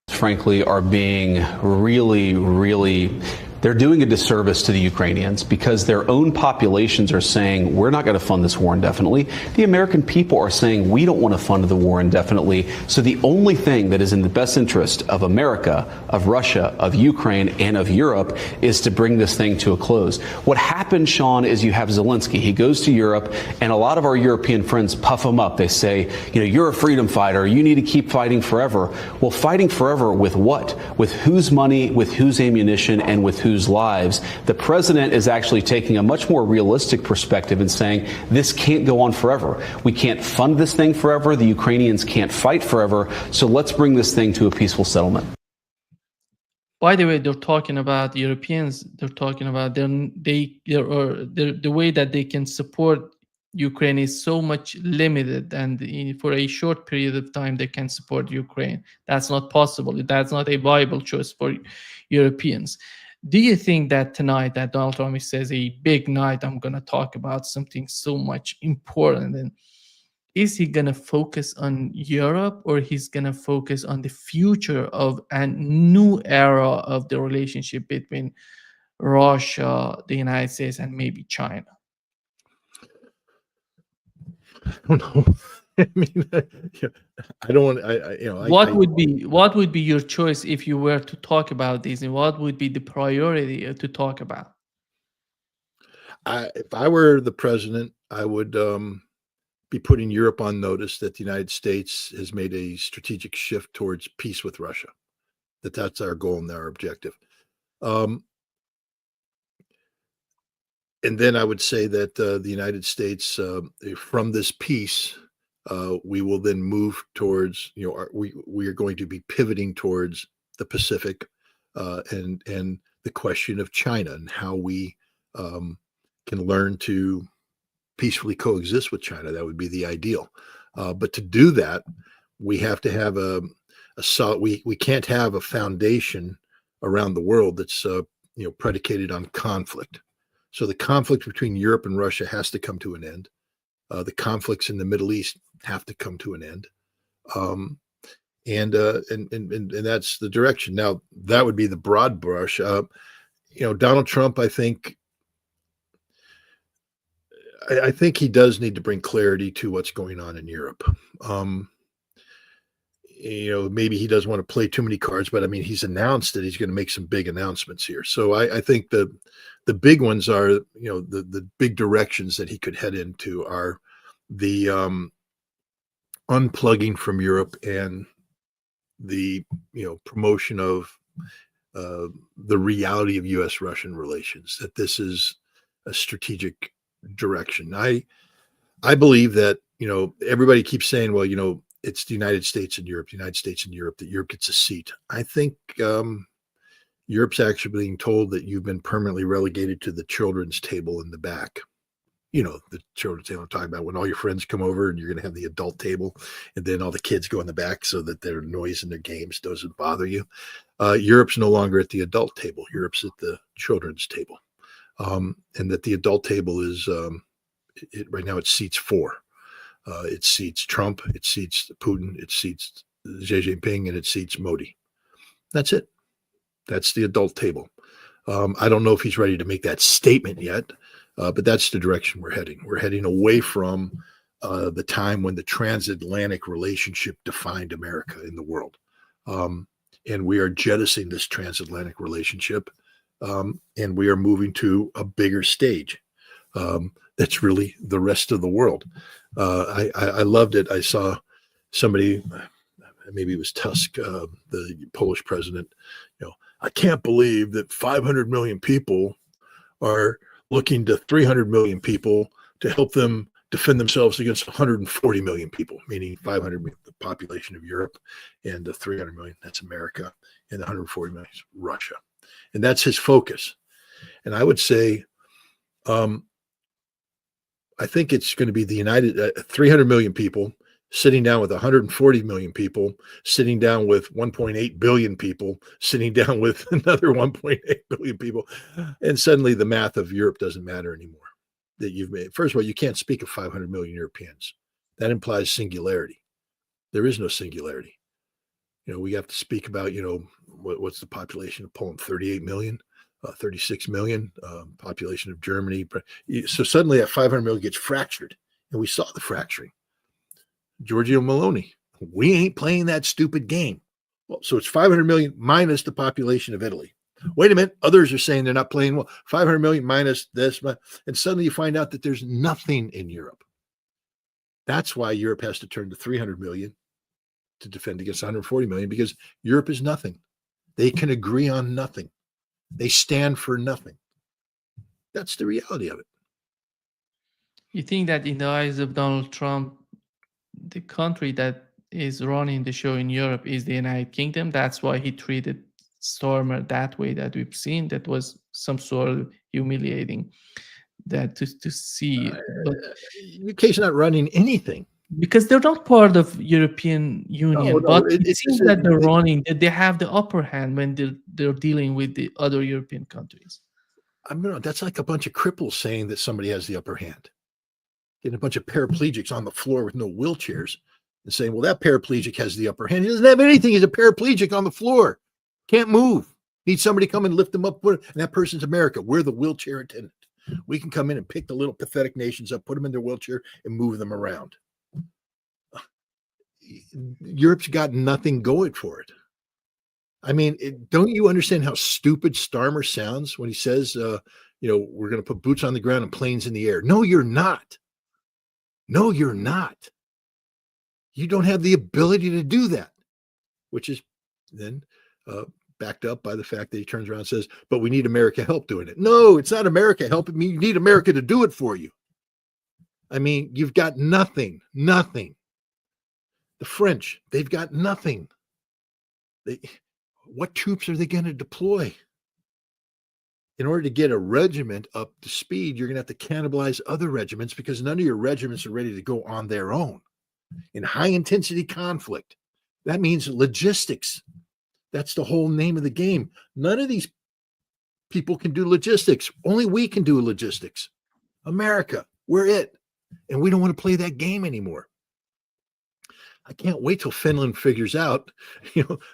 Speaker 3: Frankly, are being really, they're doing a disservice to the Ukrainians, because their own populations are saying, we're not going to fund this war indefinitely. The American people are saying, we don't want to fund the war indefinitely. So the only thing that is in the best interest of America, of Russia, of Ukraine, and of Europe is to bring this thing to a close. What happened, Sean, is you have Zelensky. He goes to Europe, and a lot of our European friends puff him up. They say, you're a freedom fighter. You need to keep fighting forever. Well, fighting forever with what? With whose money, with whose ammunition, and with whose lives? The president is actually taking a much more realistic perspective and saying, this can't go on forever. We can't fund this thing forever. The Ukrainians can't fight forever. So let's bring this thing to a peaceful settlement.
Speaker 1: By the way, they're talking about the Europeans. They're talking about the way that they can support Ukraine is so much limited, and for a short period of time they can support Ukraine. That's not possible. That's not a viable choice for Europeans. Do you think that tonight that Donald Trump says a big night, I'm going to talk about something so much important, and is he gonna focus on Europe, or he's gonna focus on the future of a new era of the relationship between Russia, the United States, and maybe China?
Speaker 2: I don't know. I mean, yeah, I don't want.
Speaker 1: What would be your choice if you were to talk about this, and what would be the priority to talk about?
Speaker 2: If I were the president, I would be putting Europe on notice that the United States has made a strategic shift towards peace with Russia. That's our goal and our objective. And then I would say that the United States, from this peace, we will then move towards, we are going to be pivoting towards the Pacific, and the question of China and how we can learn to peacefully coexist with China. That would be the ideal. But to do that, we have to have a solid. We can't have a foundation around the world that's predicated on conflict. So the conflict between Europe and Russia has to come to an end. The conflicts in the Middle East have to come to an end. And that's the direction. Now, that would be the broad brush. Donald Trump, I think he does need to bring clarity to what's going on in Europe. Maybe he doesn't want to play too many cards, but I mean, he's announced that he's going to make some big announcements here. So I think the big ones are, the big directions that he could head into are the unplugging from Europe and the, promotion of the reality of U.S.-Russian relations, that this is a strategic direction. I believe that, everybody keeps saying, well, it's the United States and Europe, that Europe gets a seat. I think Europe's actually being told that you've been permanently relegated to the children's table in the back. The children's table I'm talking about, when all your friends come over and you're going to have the adult table, and then all the kids go in the back so that their noise and their games doesn't bother you. Europe's no longer at the adult table. Europe's at the children's table. And that the adult table is, right now it seats 4. It seats Trump, it seats Putin, it seats Xi Jinping, and it seats Modi. That's it. That's the adult table. I don't know if he's ready to make that statement yet, but that's the direction we're heading. We're heading away from the time when the transatlantic relationship defined America in the world. And we are jettisoning this transatlantic relationship, and we are moving to a bigger stage. That's really the rest of the world. I loved it. I saw somebody, maybe it was Tusk, the Polish president, I can't believe that 500 million people are looking to 300 million people to help them defend themselves against 140 million people, meaning 500 million, the population of Europe, and 300 million, that's America, and 140 million is Russia. And that's his focus. And I would say, I think it's going to be the United 300 million people sitting down with 140 million people, sitting down with 1.8 billion people, sitting down with another 1.8 billion people. And suddenly the math of Europe doesn't matter anymore. That you've made. First of all, you can't speak of 500 million Europeans. That implies singularity. There is no singularity. We have to speak about, what's the population of Poland? 38 million. 36 million, population of Germany. So suddenly that 500 million gets fractured, and we saw the fracturing. Giorgio Meloni, we ain't playing that stupid game. Well, so it's 500 million minus the population of Italy. Wait a minute, others are saying they're not playing well. 500 million minus this, and suddenly you find out that there's nothing in Europe. That's why Europe has to turn to 300 million to defend against 140 million, because Europe is nothing. They can agree on nothing. They stand for nothing. That's the reality of it.
Speaker 1: You think that in the eyes of Donald Trump, the country that is running the show in Europe is the United Kingdom? That's why he treated Starmer that way that we've seen. That was some sort of humiliating that to see. But
Speaker 2: UK's not running anything.
Speaker 1: Because they're not part of European Union, but it seems that they're running, that they have the upper hand when they're dealing with the other European countries.
Speaker 2: I mean, that's like a bunch of cripples saying that somebody has the upper hand. getting a bunch of paraplegics on the floor with no wheelchairs and saying, well, that paraplegic has the upper hand. He doesn't have anything. He's a paraplegic on the floor. Can't move. Need somebody to come and lift him up. And that person's America. We're the wheelchair attendant. We can come in and pick the little pathetic nations up, put them in their wheelchair, and move them around. Europe's got nothing going for it. I mean, don't you understand how stupid Starmer sounds when he says, we're going to put boots on the ground and planes in the air? No, you're not. No, you're not. You don't have the ability to do that, which is then backed up by the fact that he turns around and says, but we need America help doing it. No, it's not America helping me. You need America to do it for you. I mean, you've got nothing. The French, they've got nothing. What troops are they going to deploy? In order to get a regiment up to speed, you're going to have to cannibalize other regiments because none of your regiments are ready to go on their own. In high intensity conflict, that means logistics. That's the whole name of the game. None of these people can do logistics. Only we can do logistics. America, we're it. And we don't want to play that game anymore. I can't wait till Finland figures out,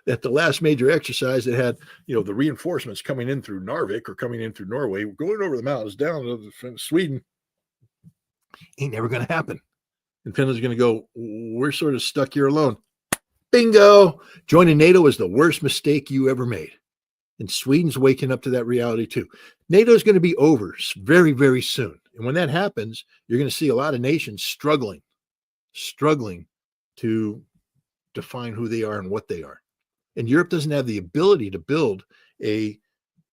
Speaker 2: that the last major exercise that had, the reinforcements coming in through Narvik or coming in through Norway, going over the mountains down to Sweden, ain't never going to happen. And Finland's going to go, we're sort of stuck here alone. Bingo! Joining NATO is the worst mistake you ever made. And Sweden's waking up to that reality too. NATO is going to be over very, very soon. And when that happens, you're going to see a lot of nations struggling to define who they are and what they are. And Europe doesn't have the ability to build a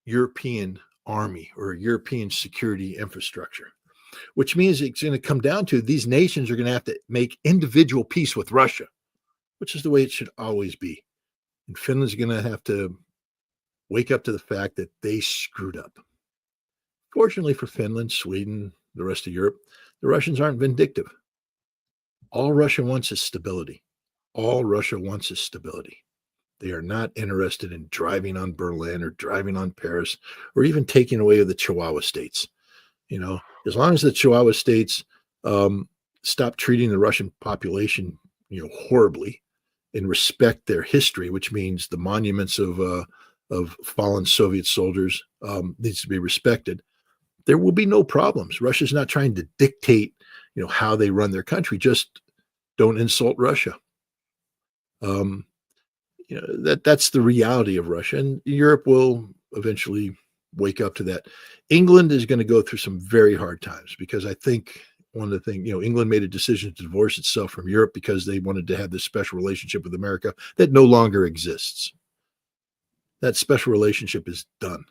Speaker 2: European army or a European security infrastructure, which means it's going to come down to these nations are going to have to make individual peace with Russia, which is the way it should always be. And Finland's going to have to wake up to the fact that they screwed up. Fortunately for Finland, Sweden, the rest of Europe, the Russians aren't vindictive. All Russia wants is stability. All Russia wants is stability. They are not interested in driving on Berlin or driving on Paris or even taking away the Chihuahua states. As long as the Chihuahua states stop treating the Russian population, horribly and respect their history, which means the monuments of fallen Soviet soldiers needs to be respected, there will be no problems. Russia's not trying to dictate how they run their country. Just don't insult Russia. That's the reality of Russia, and Europe will eventually wake up to that. England is going to go through some very hard times because I think one of the things, England made a decision to divorce itself from Europe because they wanted to have this special relationship with America that no longer exists. That special relationship is done.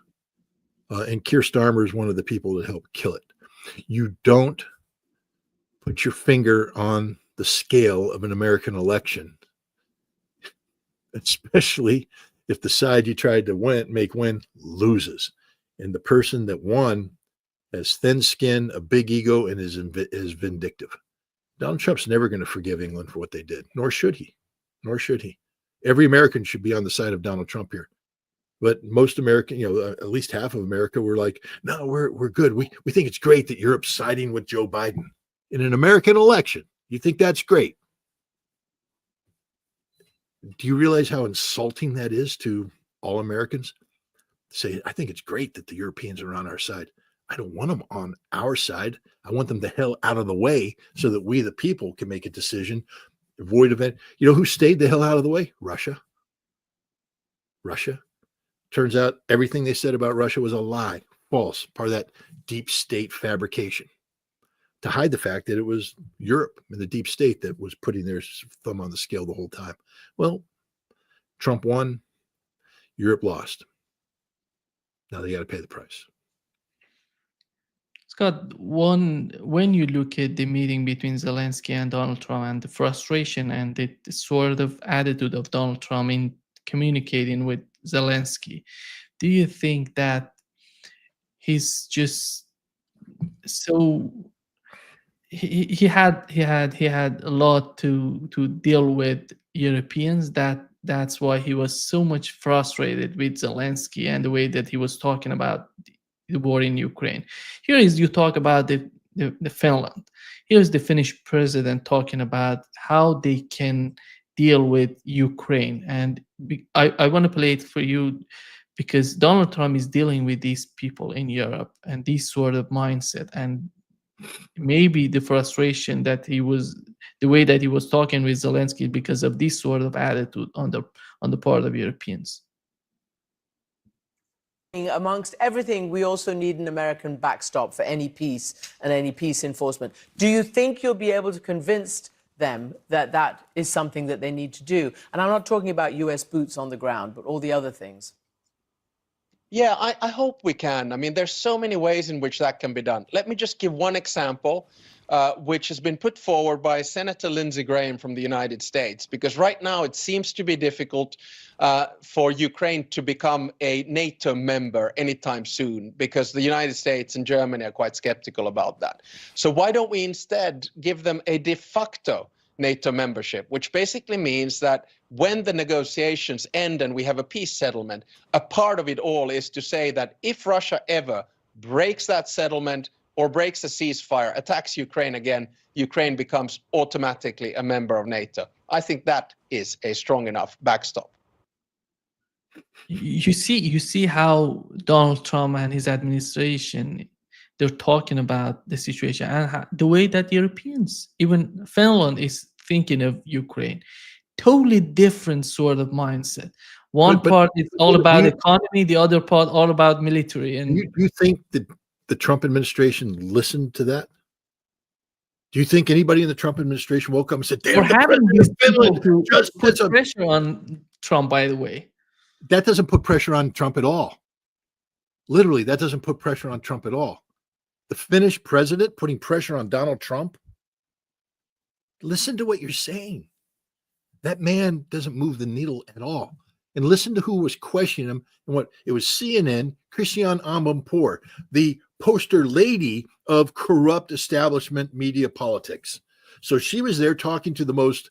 Speaker 2: And Keir Starmer is one of the people that helped kill it. You don't put your finger on the scale of an American election, especially if the side you tried to make win loses. And the person that won has thin skin, a big ego, and is vindictive. Donald Trump's never going to forgive England for what they did, nor should he. Every American should be on the side of Donald Trump here. But most American, at least half of America were like, no, we're good. We think it's great that Europe's siding with Joe Biden in an American election. You think that's great? Do you realize how insulting that is to all Americans? Say, I think it's great that the Europeans are on our side. I don't want them on our side. I want them the hell out of the way so that we, the people, can make a decision, avoid event. You know who stayed the hell out of the way? Russia. Turns out everything they said about Russia was a lie, false, part of that deep state fabrication to hide the fact that it was Europe and the deep state that was putting their thumb on the scale the whole time. Well, Trump won, Europe lost. Now they got to pay the price.
Speaker 1: Scott, when you look at the meeting between Zelensky and Donald Trump and the frustration and the sort of attitude of Donald Trump in communicating with Zelensky, do you think that he's just so he had a lot to deal with Europeans that's why he was so much frustrated with Zelensky and the way that he was talking about the war in Ukraine? Here is you talk about the the Finland. Here's the Finnish president talking about how they can deal with Ukraine. And I want to play it for you because Donald Trump is dealing with these people in Europe and this sort of mindset. And maybe the frustration that the way that he was talking with Zelensky because of this sort of attitude on the part of Europeans.
Speaker 5: Amongst everything, we also need an American backstop for any peace and any peace enforcement. Do you think you'll be able to convince them that that is something that they need to do? And I'm not talking about US boots on the ground, but all the other things.
Speaker 6: Yeah, I hope we can. I mean, there's so many ways in which that can be done. Let me just give one example, which has been put forward by Senator Lindsey Graham from the United States, because right now it seems to be difficult for Ukraine to become a NATO member anytime soon, because the United States and Germany are quite skeptical about that. So why don't we instead give them a de facto NATO membership, which basically means that when the negotiations end and we have a peace settlement, a part of it all is to say that if Russia ever breaks that settlement or breaks the ceasefire, attacks Ukraine again, Ukraine becomes automatically a member of NATO. I think that is a strong enough backstop.
Speaker 1: You see how Donald Trump and his administration, they're talking about the situation and the way that Europeans, even Finland, is thinking of Ukraine. Totally different sort of mindset. One part is all about economy, the other part all about military. And
Speaker 2: you think that the Trump administration listened to that? Do you think anybody in the Trump administration woke up and said, "Damn,
Speaker 1: we're having these people to
Speaker 2: just
Speaker 1: put pressure on Trump," by the way.
Speaker 2: That doesn't put pressure on Trump at all. Literally, that doesn't put pressure on Trump at all. The Finnish president putting pressure on Donald Trump. Listen to what you're saying. That man doesn't move the needle at all. And listen to who was questioning him. And what it was CNN, Christiane Amanpour, the poster lady of corrupt establishment media politics. So she was there talking to the most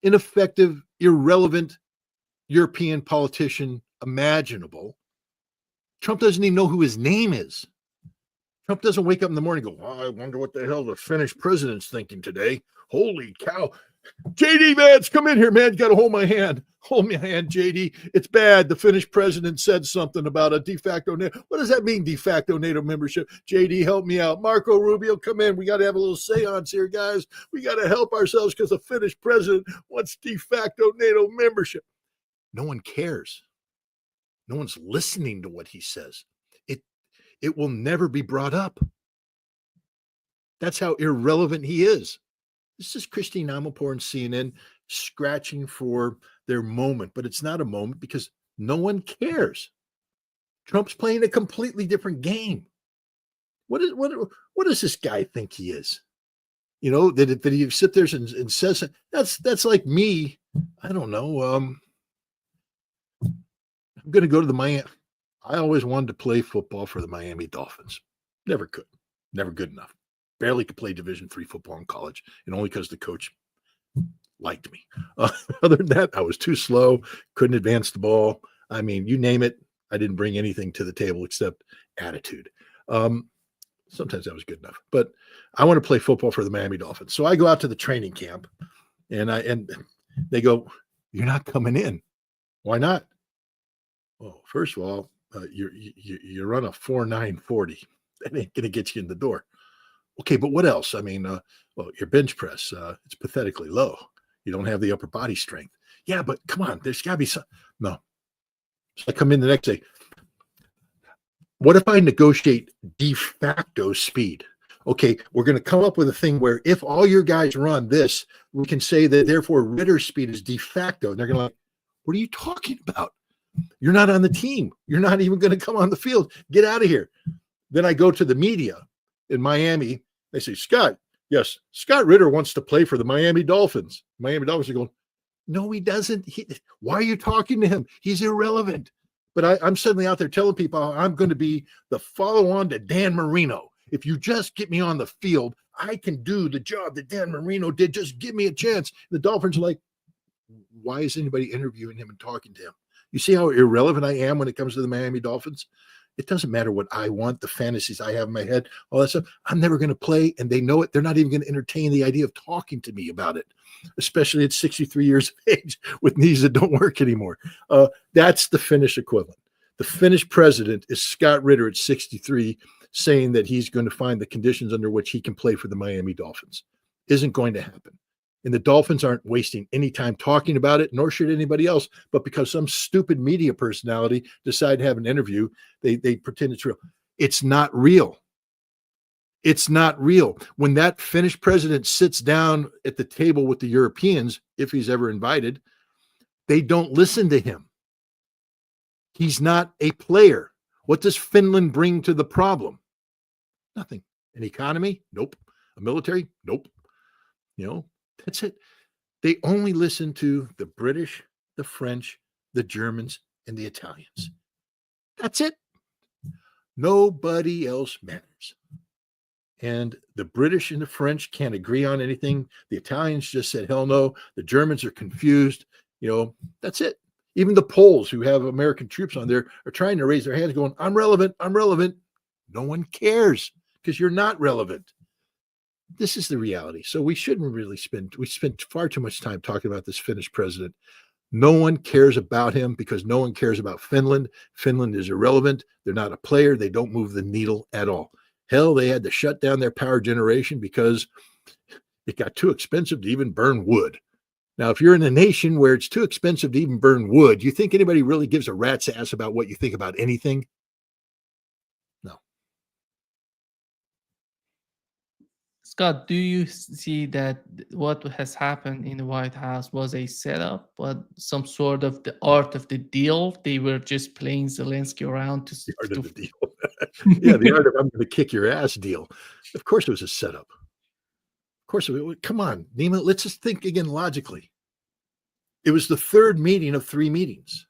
Speaker 2: ineffective, irrelevant European politician imaginable. Trump doesn't even know who his name is. Trump doesn't wake up in the morning and go, "Oh, I wonder what the hell the Finnish president's thinking today. Holy cow. JD Vance, come in here, man. You got to hold my hand. Hold my hand, JD. It's bad. The Finnish president said something about a de facto NATO. What does that mean, de facto NATO membership? JD, help me out. Marco Rubio, come in. We got to have a little seance here, guys. We got to help ourselves because the Finnish president wants de facto NATO membership." No one cares. No one's listening to what he says. It will never be brought up. That's how irrelevant he is. This is Christine Amanpour and CNN scratching for their moment, but it's not a moment because no one cares. Trump's playing a completely different game. What does this guy think he is? You know, that he sits there and says that's like me. I don't know. I'm going to go to the Miami. I always wanted to play football for the Miami Dolphins. Never could. Never good enough. Barely could play Division III football in college, and only because the coach liked me. Other than that, I was too slow, couldn't advance the ball. I mean, you name it, I didn't bring anything to the table except attitude. Sometimes that was good enough, but I want to play football for the Miami Dolphins. So I go out to the training camp, and they go, "You're not coming in." Why not? Well, first of all, you run a 4.940. That ain't going to get you in the door. Okay, but what else? I mean, well, your bench press, it's pathetically low. You don't have the upper body strength. Yeah, but come on, there's got to be some. No. So I come in the next day. What if I negotiate de facto speed? Okay, we're going to come up with a thing where if all your guys run this, we can say that therefore Ritter's speed is de facto. And they're going to like, what are you talking about? You're not on the team. You're not even going to come on the field. Get out of here. Then I go to the media in Miami. They say, "Scott, yes, Scott Ritter wants to play for the Miami Dolphins." Miami Dolphins are going, "No, he doesn't. Why are you talking to him? He's irrelevant." But I'm suddenly out there telling people I'm going to be the follow-on to Dan Marino. If you just get me on the field, I can do the job that Dan Marino did. Just give me a chance. The Dolphins are like, why is anybody interviewing him and talking to him? You see how irrelevant I am when it comes to the Miami Dolphins? It doesn't matter what I want, the fantasies I have in my head, all that stuff. I'm never going to play, and they know it. They're not even going to entertain the idea of talking to me about it, especially at 63 years of age with knees that don't work anymore. That's the Finnish equivalent. The Finnish president is Scott Ritter at 63, saying that he's going to find the conditions under which he can play for the Miami Dolphins. Isn't going to happen. And the Dolphins aren't wasting any time talking about it, nor should anybody else. But because some stupid media personality decided to have an interview, they pretend it's real. It's not real. It's not real. When that Finnish president sits down at the table with the Europeans, if he's ever invited, they don't listen to him. He's not a player. What does Finland bring to the problem? Nothing. An economy? Nope. A military? Nope. That's it. They only listen to the British, the French, the Germans, and the Italians. That's it. Nobody else matters. And the British and the French can't agree on anything. The Italians just said, hell no. The Germans are confused. That's it. Even the Poles who have American troops on there are trying to raise their hands going, I'm relevant. I'm relevant. No one cares because you're not relevant. This is the reality. So we shouldn't really we spend far too much time talking about this Finnish president. No one cares about him because no one cares about Finland. Finland is irrelevant. They're not a player. They don't move the needle at all. Hell, they had to shut down their power generation because it got too expensive to even burn wood. Now, if you're in a nation where it's too expensive to even burn wood, you think anybody really gives a rat's ass about what you think about anything? No.
Speaker 1: Scott, do you see that what has happened in the White House was a setup, but some sort of the art of the deal? They were just playing Zelensky around
Speaker 2: The art of the deal. Yeah, the art of I'm going to kick your ass deal. Of course it was a setup. Of course, come on, Nima, let's just think again logically. It was the third meeting of 3 meetings.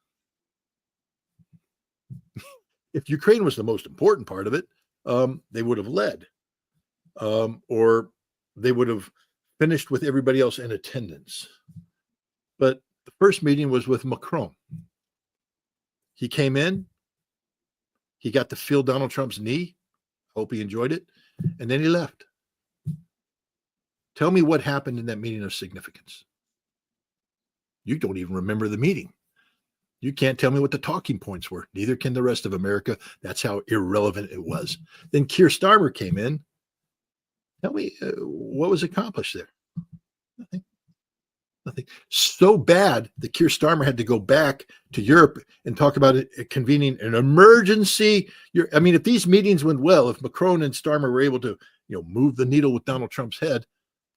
Speaker 2: If Ukraine was the most important part of it, they would have led. Or they would have finished with everybody else in attendance. But the first meeting was with Macron. He came in, he got to feel Donald Trump's knee. Hope he enjoyed it. And then he left. Tell me what happened in that meeting of significance. You don't even remember the meeting. You can't tell me what the talking points were. Neither can the rest of America. That's how irrelevant it was. Then Keir Starmer came in. Tell me what was accomplished there. Nothing. So bad that Keir Starmer had to go back to Europe and talk about it, convening an emergency. If these meetings went well, if Macron and Starmer were able to, move the needle with Donald Trump's head,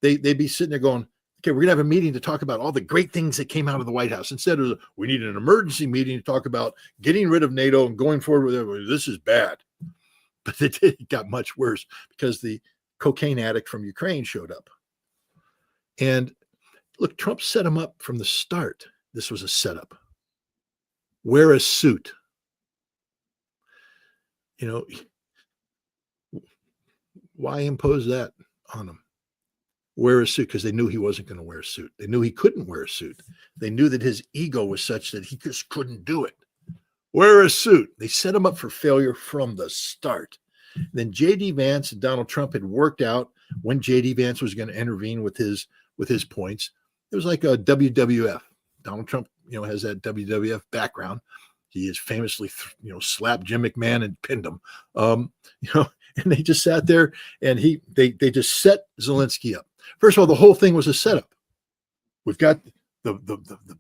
Speaker 2: they'd be sitting there going, okay, we're going to have a meeting to talk about all the great things that came out of the White House. Instead of, we need an emergency meeting to talk about getting rid of NATO and going forward with it. This is bad. But it got much worse because the cocaine addict from Ukraine showed up. And look, Trump set him up from the start. This was a setup. Wear a suit. Why impose that on him? Wear a suit because they knew he wasn't going to wear a suit. They knew he couldn't wear a suit. They knew that his ego was such that he just couldn't do it. Wear a suit. They set him up for failure from the start. Then JD Vance and Donald Trump had worked out when JD Vance was going to intervene with his points. It was like a WWF. Donald Trump, has that WWF background. He is famously, slapped Jim McMahon and pinned him. And they just sat there and they just set Zelensky up. First of all, the whole thing was a setup. We've got the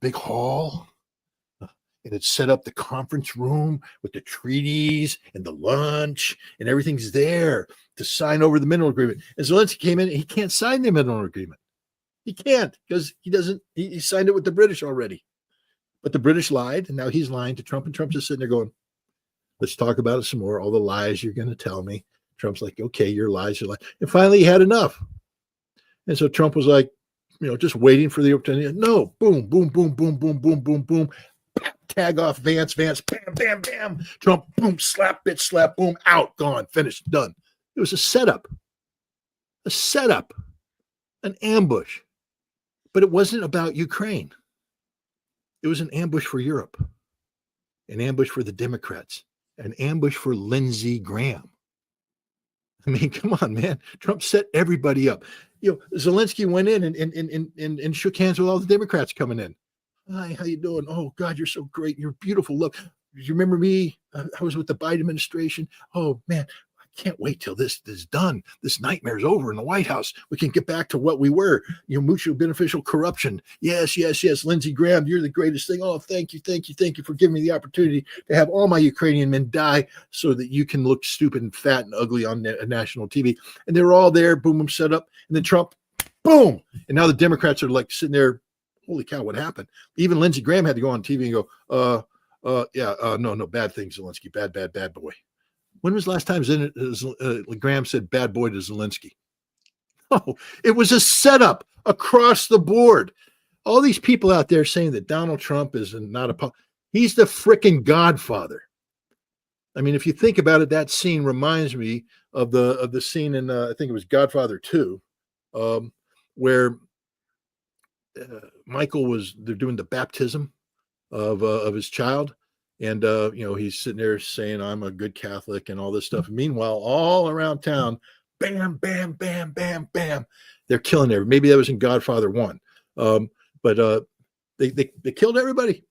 Speaker 2: big hall, and it's set up the conference room with the treaties and the lunch, and everything's there to sign over the mineral agreement. And Zelensky came in, and he can't sign the mineral agreement. He can't because he signed it with the British already. But the British lied, and now he's lying to Trump, and Trump's just sitting there going, let's talk about it some more. All the lies you're going to tell me. Trump's like, okay, your lies. And finally he had enough. And so Trump was like, just waiting for the opportunity. No, boom, boom, boom, boom, boom, boom, boom, boom. Tag off Vance, bam, bam, bam. Trump, boom, slap, bitch, slap, boom, out, gone, finished, done. It was a setup, an ambush. But it wasn't about Ukraine. It was an ambush for Europe, an ambush for the Democrats, an ambush for Lindsey Graham. I mean, come on, man. Trump set everybody up. Zelensky went in and shook hands with all the Democrats coming in. Hi, how you doing? Oh, God, you're so great. You're beautiful. Look, you remember me? I was with the Biden administration. Oh, man, I can't wait till this is done. This nightmare's over in the White House. We can get back to what we were, mutual beneficial corruption. Yes. Lindsey Graham, you're the greatest thing. Oh, thank you for giving me the opportunity to have all my Ukrainian men die so that you can look stupid and fat and ugly on national TV. And they're all there, boom, set up. And then Trump, boom. And now the Democrats are like sitting there, holy cow, what happened? Even Lindsey Graham had to go on TV and go, no, bad things, Zelensky, bad boy. When was the last time Graham said bad boy to Zelensky? Oh, it was a setup across the board. All these people out there saying that Donald Trump is he's the freaking Godfather. I mean, if you think about it, that scene reminds me of the scene in I think it was Godfather 2, where they're doing the baptism of his child, and he's sitting there saying, I'm a good Catholic and all this stuff. And meanwhile, all around town, bam, they're killing everybody. Maybe that was in Godfather 1, but they killed everybody.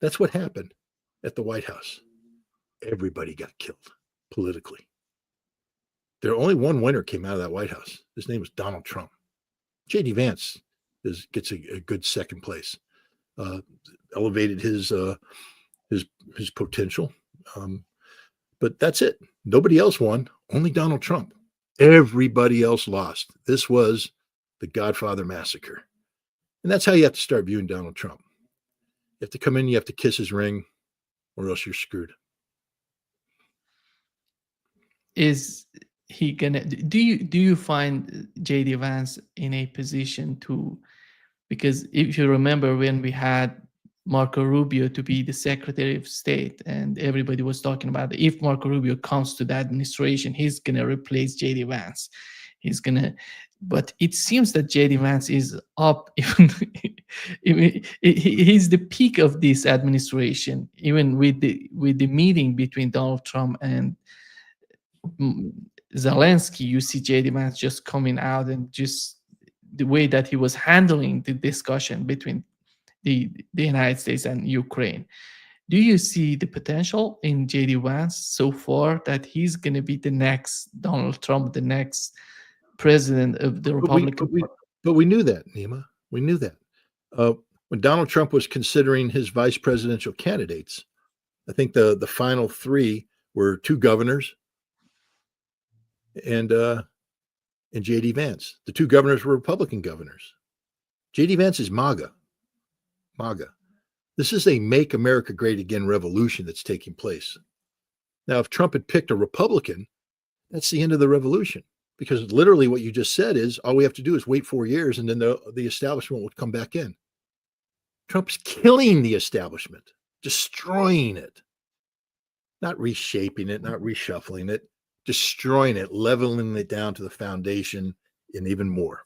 Speaker 2: That's what happened at the White House. Everybody got killed politically. There only one winner came out of that White House. His name was Donald Trump. JD Vance gets a good second place. Elevated his potential, but that's it. Nobody else won. Only Donald Trump. Everybody else lost. This was the Godfather massacre, and that's how you have to start viewing Donald Trump. You have to come in. You have to kiss his ring, or else you're screwed.
Speaker 1: Is he gonna? Do you find JD Vance in a position to? Because if you remember when we had Marco Rubio to be the Secretary of State, and everybody was talking about if Marco Rubio comes to the administration, he's going to replace JD Vance. But it seems that JD Vance is up. He's the peak of this administration, even with the meeting between Donald Trump and Zelensky. You see JD Vance just coming out and just the way that he was handling the discussion between the United States and Ukraine. Do you see the potential in JD Vance so far that he's going to be the next Donald Trump, the next president of the Republican Party?
Speaker 2: But we knew that, Nima. We knew that. When Donald Trump was considering his vice presidential candidates, I think the final three were two governors and JD Vance. The two governors were Republican governors. JD Vance is MAGA. This is a Make America Great Again revolution that's taking place. Now, if Trump had picked a Republican, that's the end of the revolution, because literally what you just said is all we have to do is wait 4 years and then the establishment would come back in. Trump's killing the establishment, destroying it, not reshaping it, not reshuffling it, destroying it, leveling it down to the foundation and even more.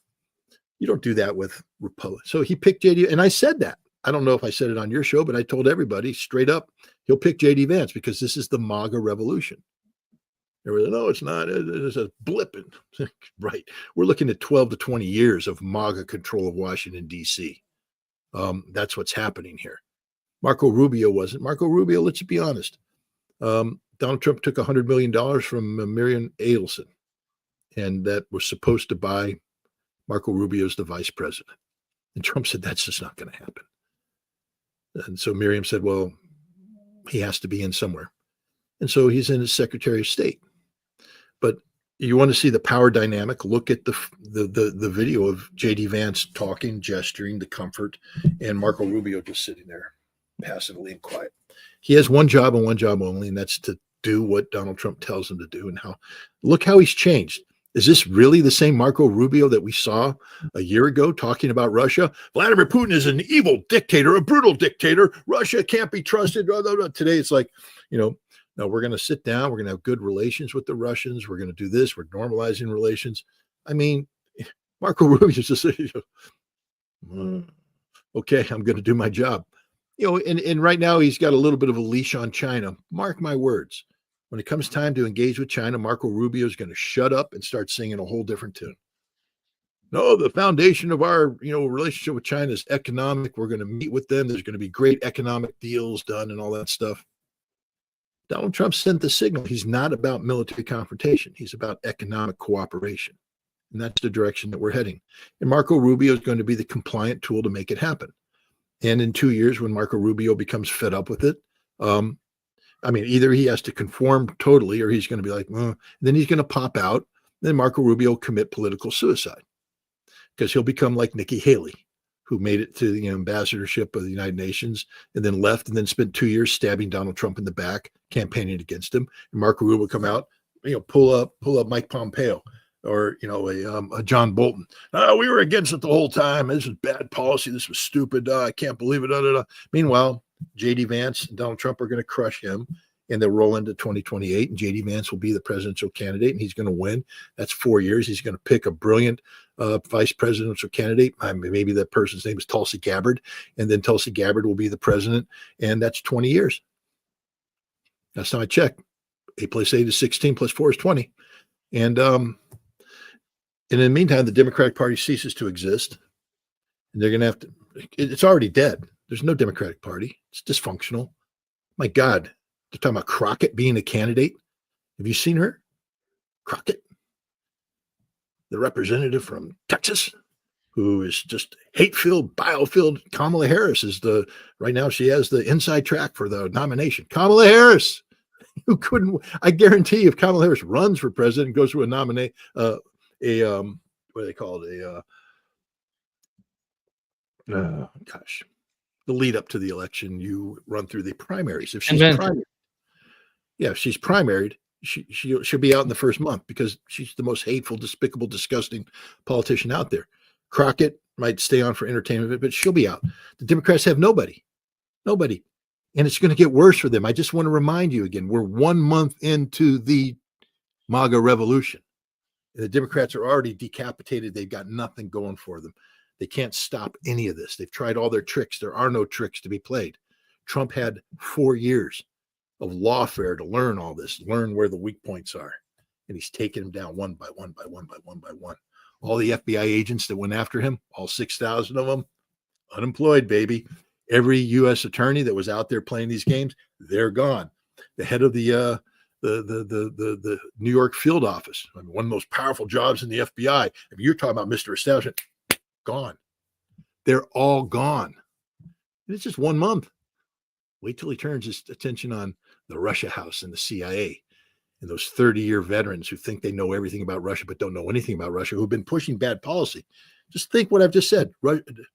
Speaker 2: You don't do that with Republicans. So he picked JD, and I said that. I don't know if I said it on your show, but I told everybody straight up, he'll pick JD Vance because this is the MAGA revolution. Everybody, no, it's not. It's a blip. Right. We're looking at 12 to 20 years of MAGA control of Washington, D.C. That's what's happening here. Marco Rubio wasn't. Marco Rubio, let's be honest. Donald Trump took $100 million from Miriam Adelson, and that was supposed to buy Marco Rubio as the vice president. And Trump said, that's just not going to happen. And so Miriam said, well, he has to be in somewhere. And so he's in as Secretary of State. But you want to see the power dynamic, look at the video of JD Vance talking, gesturing, the comfort, and Marco Rubio just sitting there passively and quiet. He has one job and one job only, and that's to do what Donald Trump tells him to do. And look how he's changed. Is this really the same Marco Rubio that we saw a year ago talking about Russia? Vladimir Putin is an evil dictator, a brutal dictator. Russia can't be trusted. Today it's like, no, we're going to sit down. We're going to have good relations with the Russians. We're going to do this. We're normalizing relations. I mean, Marco Rubio just said, okay, I'm going to do my job. And right now he's got a little bit of a leash on China. Mark my words. When it comes time to engage with China, Marco Rubio is going to shut up and start singing a whole different tune. No, the foundation of our, relationship with China is economic. We're going to meet with them. There's going to be great economic deals done and all that stuff. Donald Trump sent the signal. He's not about military confrontation. He's about economic cooperation. And that's the direction that we're heading. And Marco Rubio is going to be the compliant tool to make it happen. And in 2 years, when Marco Rubio becomes fed up with it, either he has to conform totally or he's going to be like, then he's going to pop out. Then Marco Rubio will commit political suicide because he'll become like Nikki Haley, who made it to the ambassadorship of the United Nations and then left and then spent 2 years stabbing Donald Trump in the back, campaigning against him. And Marco Rubio will come out, pull up Mike Pompeo or, a John Bolton. We were against it the whole time. This was bad policy. This was stupid. I can't believe it. Meanwhile, JD Vance and Donald Trump are going to crush him and they'll roll into 2028 and JD Vance will be the presidential candidate and he's going to win. That's 4 years. He's going to pick a brilliant vice presidential candidate. Maybe that person's name is Tulsi Gabbard, and then Tulsi Gabbard will be the president, and that's 20 years. Last time I checked, 8 plus 8 is 16 plus 4 is 20. And in the meantime, the Democratic Party ceases to exist, and they're going to have to. It's already dead. There's no Democratic Party. It's dysfunctional. My God, they're talking about Crockett being a candidate. Have you seen her? Crockett, the representative from Texas, who is just hate-filled, bile-filled. Kamala Harris is right now she has the inside track for the nomination. Kamala Harris, who couldn't, I guarantee if Kamala Harris runs for president, goes through what do they call it? The lead up to the election, you run through the primaries. If she's she's primaried, she'll be out in the first month because she's the most hateful, despicable, disgusting politician out there. Crockett might stay on for entertainment, but she'll be out. The Democrats have nobody. And it's going to get worse for them. I just want to remind you again, we're 1 month into the MAGA revolution. And the Democrats are already decapitated. They've got nothing going for them. They can't stop any of this. They've tried all their tricks. There are no tricks to be played. Trump had 4 years of lawfare to learn all this, learn where the weak points are. And he's taken them down one by one. All the FBI agents that went after him, all 6,000 of them, unemployed, baby. Every U.S. attorney that was out there playing these games, they're gone. The head of the New York field office, one of the most powerful jobs in the FBI. If you're talking about Mr. Establishment, gone. They're all gone. And it's just 1 month. Wait till he turns his attention on the Russia House and the CIA and those 30-year veterans who think they know everything about Russia but don't know anything about Russia, who've been pushing bad policy. Just think what I've just said.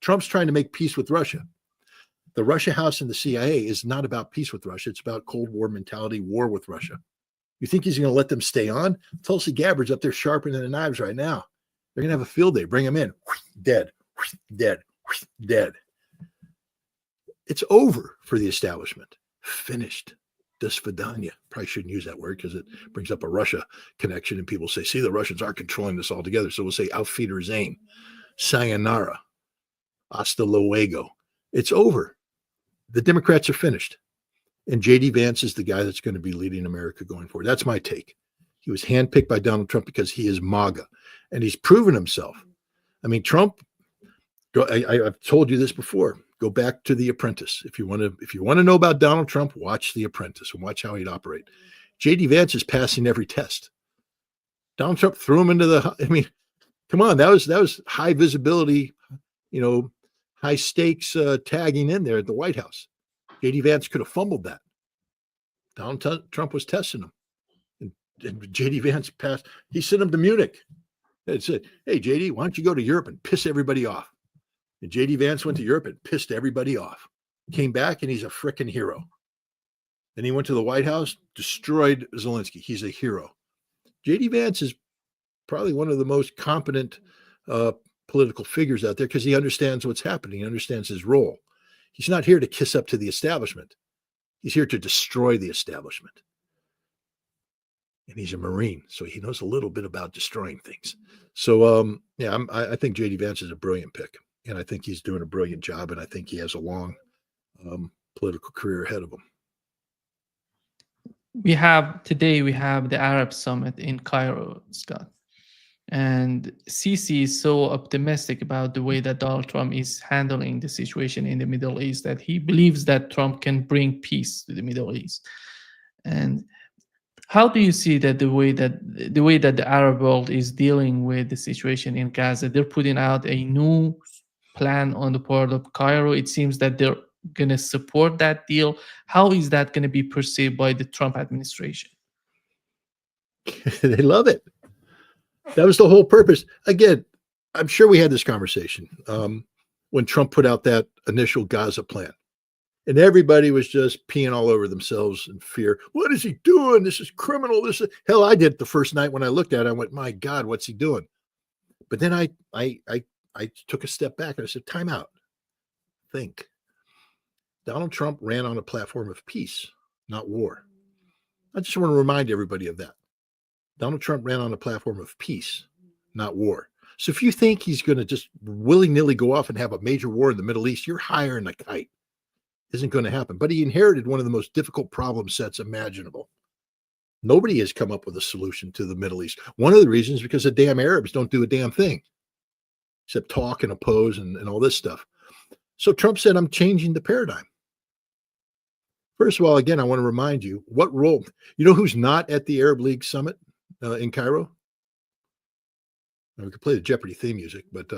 Speaker 2: Trump's trying to make peace with Russia. The Russia House and the CIA is not about peace with Russia. It's about Cold War mentality, war with Russia. You think he's going to let them stay on? Tulsi Gabbard's up there sharpening the knives right now. They're going to have a field day. Bring them in. Dead. It's over for the establishment. Finished. До свидания. Probably shouldn't use that word because it brings up a Russia connection and people say, see, the Russians are controlling this altogether. So we'll say auf Wiedersehen. Sayonara. Hasta luego. It's over. The Democrats are finished. And JD Vance is the guy that's going to be leading America going forward. That's my take. He was handpicked by Donald Trump because he is MAGA. And he's proven himself. I mean, Trump, I've told you this before. Go back to The Apprentice. If you want to know about Donald Trump, watch The Apprentice and watch how he'd operate. JD Vance is passing every test. Donald Trump threw him into come on, that was high visibility, high stakes tagging in there at the White House. JD Vance could have fumbled that. Donald Trump was testing him. And JD Vance passed. He sent him to Munich and said, hey, JD, why don't you go to Europe and piss everybody off? And JD Vance went to Europe and pissed everybody off. Came back and he's a frickin' hero. Then he went to the White House, destroyed Zelensky. He's a hero. JD Vance is probably one of the most competent political figures out there because he understands what's happening. He understands his role. He's not here to kiss up to the establishment. He's here to destroy the establishment. And he's a Marine, so he knows a little bit about destroying things. So, I think JD Vance is a brilliant pick. And I think he's doing a brilliant job. And I think he has a long political career ahead of them.
Speaker 1: Today we have the Arab Summit in Cairo, Scott. And Sisi is so optimistic about the way that Donald Trump is handling the situation in the Middle East that he believes that Trump can bring peace to the Middle East. And how do you see that the way that the Arab world is dealing with the situation in Gaza? They're putting out a new plan on the part of Cairo. It seems that they're going to support that deal. How is that going to be perceived by the Trump administration?
Speaker 2: They love it. That was the whole purpose. Again, I'm sure we had this conversation when Trump put out that initial Gaza plan. And everybody was just peeing all over themselves in fear. What is he doing? This is criminal. Hell, I did the first night when I looked at it. I went, my God, what's he doing? But then I took a step back and I said, time out. Think. Donald Trump ran on a platform of peace, not war. I just want to remind everybody of that. Donald Trump ran on a platform of peace, not war. So if you think he's going to just willy-nilly go off and have a major war in the Middle East, you're higher than a kite. Isn't going to happen. But he inherited one of the most difficult problem sets imaginable. Nobody has come up with a solution to the Middle East. One of the reasons is because the damn Arabs don't do a damn thing except talk and oppose and all this stuff. So Trump said, I'm changing the paradigm. First of all, again, I want to remind you what role, you know who's not at the Arab League summit in Cairo? Now, we could play the Jeopardy theme music, but,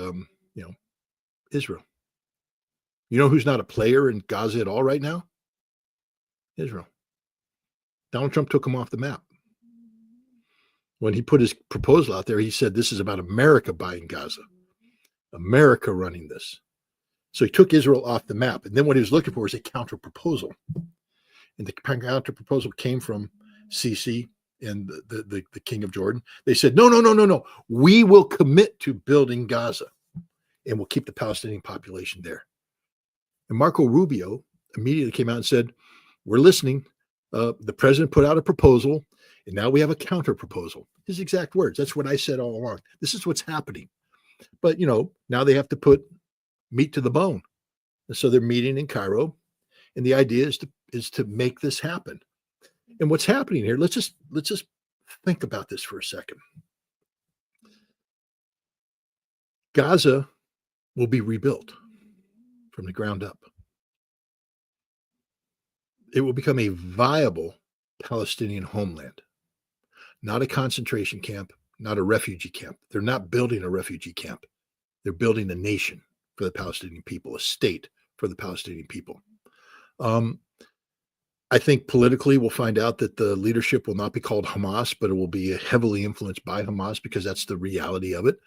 Speaker 2: Israel. You know who's not a player in Gaza at all right now? Israel. Donald Trump took him off the map. When he put his proposal out there, he said, this is about America buying Gaza, America running this. So he took Israel off the map. And then what he was looking for was a counter proposal. And the counter proposal came from Sisi and the king of Jordan. They said, no. We will commit to building Gaza and we'll keep the Palestinian population there. And Marco Rubio immediately came out and said, we're listening. The president put out a proposal, and now we have a counter proposal. His exact words. That's what I said all along. This is what's happening. But, now they have to put meat to the bone. And so they're meeting in Cairo, and the idea is to make this happen. And what's happening here, let's just think about this for a second. Gaza will be rebuilt from the ground up. It will become a viable Palestinian homeland, not a concentration camp, not a refugee camp. They're not building a refugee camp. They're building a nation for the Palestinian people, a state for the Palestinian people. I think politically we'll find out that the leadership will not be called Hamas, but it will be heavily influenced by Hamas because that's the reality of it.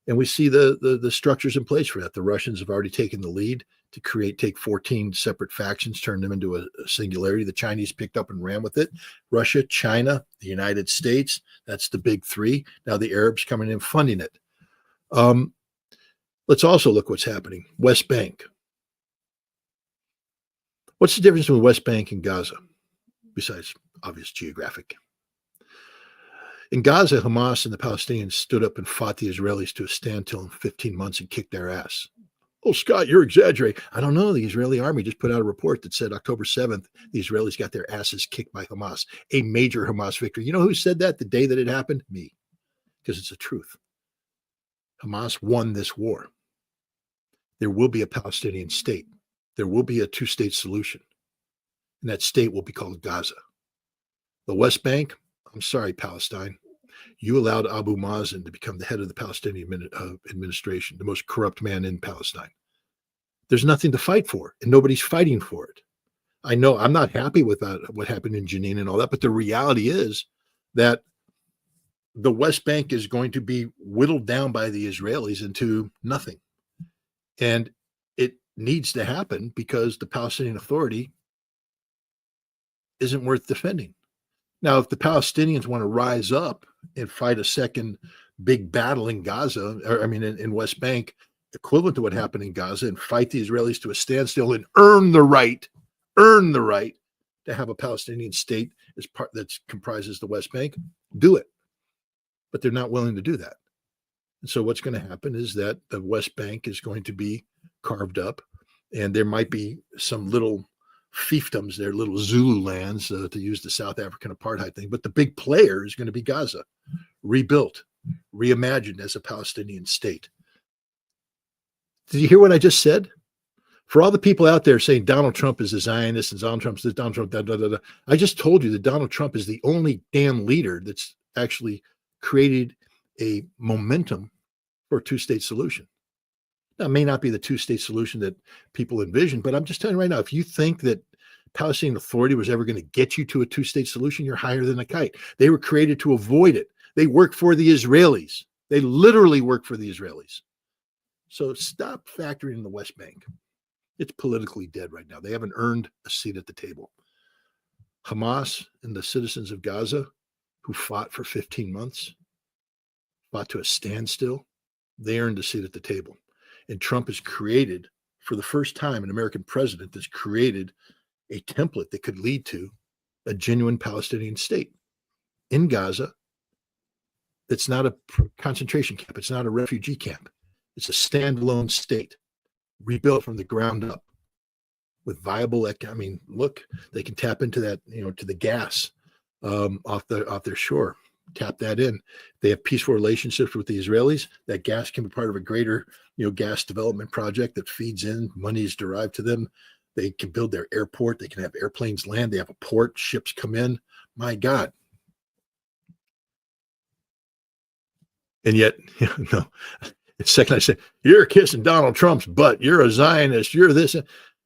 Speaker 2: And we see the structures in place for that. The Russians have already taken the lead to take 14 separate factions, turn them into a singularity. The Chinese picked up and ran with it. Russia, China, the United States, that's the big three. Now the Arabs coming in funding it. Let's also look what's happening. West Bank. What's the difference between West Bank and Gaza, besides obvious geographic? In Gaza, Hamas and the Palestinians stood up and fought the Israelis to a standstill in 15 months and kicked their ass. Oh, Scott, you're exaggerating. I don't know. The Israeli army just put out a report that said October 7th, the Israelis got their asses kicked by Hamas, a major Hamas victory. You know who said that the day that it happened? Me, because it's the truth. Hamas won this war. There will be a Palestinian state. There will be a two-state solution, and that state will be called Gaza. The West Bank, I'm sorry, Palestine. You allowed Abu Mazen to become the head of the Palestinian administration, the most corrupt man in Palestine. There's nothing to fight for, and nobody's fighting for it. I know I'm not happy with what happened in Jenin and all that, but the reality is that the West Bank is going to be whittled down by the Israelis into nothing. And it needs to happen because the Palestinian Authority isn't worth defending. Now, if the Palestinians want to rise up and fight a second big battle in Gaza, in West Bank, equivalent to what happened in Gaza, and fight the Israelis to a standstill and earn the right to have a Palestinian state as part that comprises the West Bank, do it. But they're not willing to do that. And so what's going to happen is that the West Bank is going to be carved up, and there might be some little fiefdoms, their little Zulu lands, to use the South African apartheid thing. But the big player is going to be Gaza, rebuilt, reimagined as a Palestinian state. Did you hear what I just said? For all the people out there saying Donald Trump is a Zionist and Donald Trump's this, Donald Trump, da, da, da, da, I just told you that Donald Trump is the only damn leader that's actually created a momentum for a two-state solution. Now, it may not be the two-state solution that people envision, but I'm just telling you right now, if you think that Palestinian Authority was ever going to get you to a two-state solution, you're higher than a kite. They were created to avoid it. They work for the Israelis. They literally work for the Israelis. So stop factoring in the West Bank. It's politically dead right now. They haven't earned a seat at the table. Hamas and the citizens of Gaza who fought for 15 months, fought to a standstill, they earned a seat at the table. And Trump has created, for the first time, an American president that's created a template that could lead to a genuine Palestinian state in Gaza. It's not a concentration camp. It's not a refugee camp. It's a standalone state, rebuilt from the ground up with viable, I mean, look, they can tap into that, to the gas off their shore, tap that in. They have peaceful relationships with the Israelis. That gas can be part of a greater, gas development project that feeds in, money is derived to them. They can build their airport. They can have airplanes land. They have a port, ships come in. My God. And yet, no, the second I say, you're kissing Donald Trump's butt, you're a Zionist, you're this,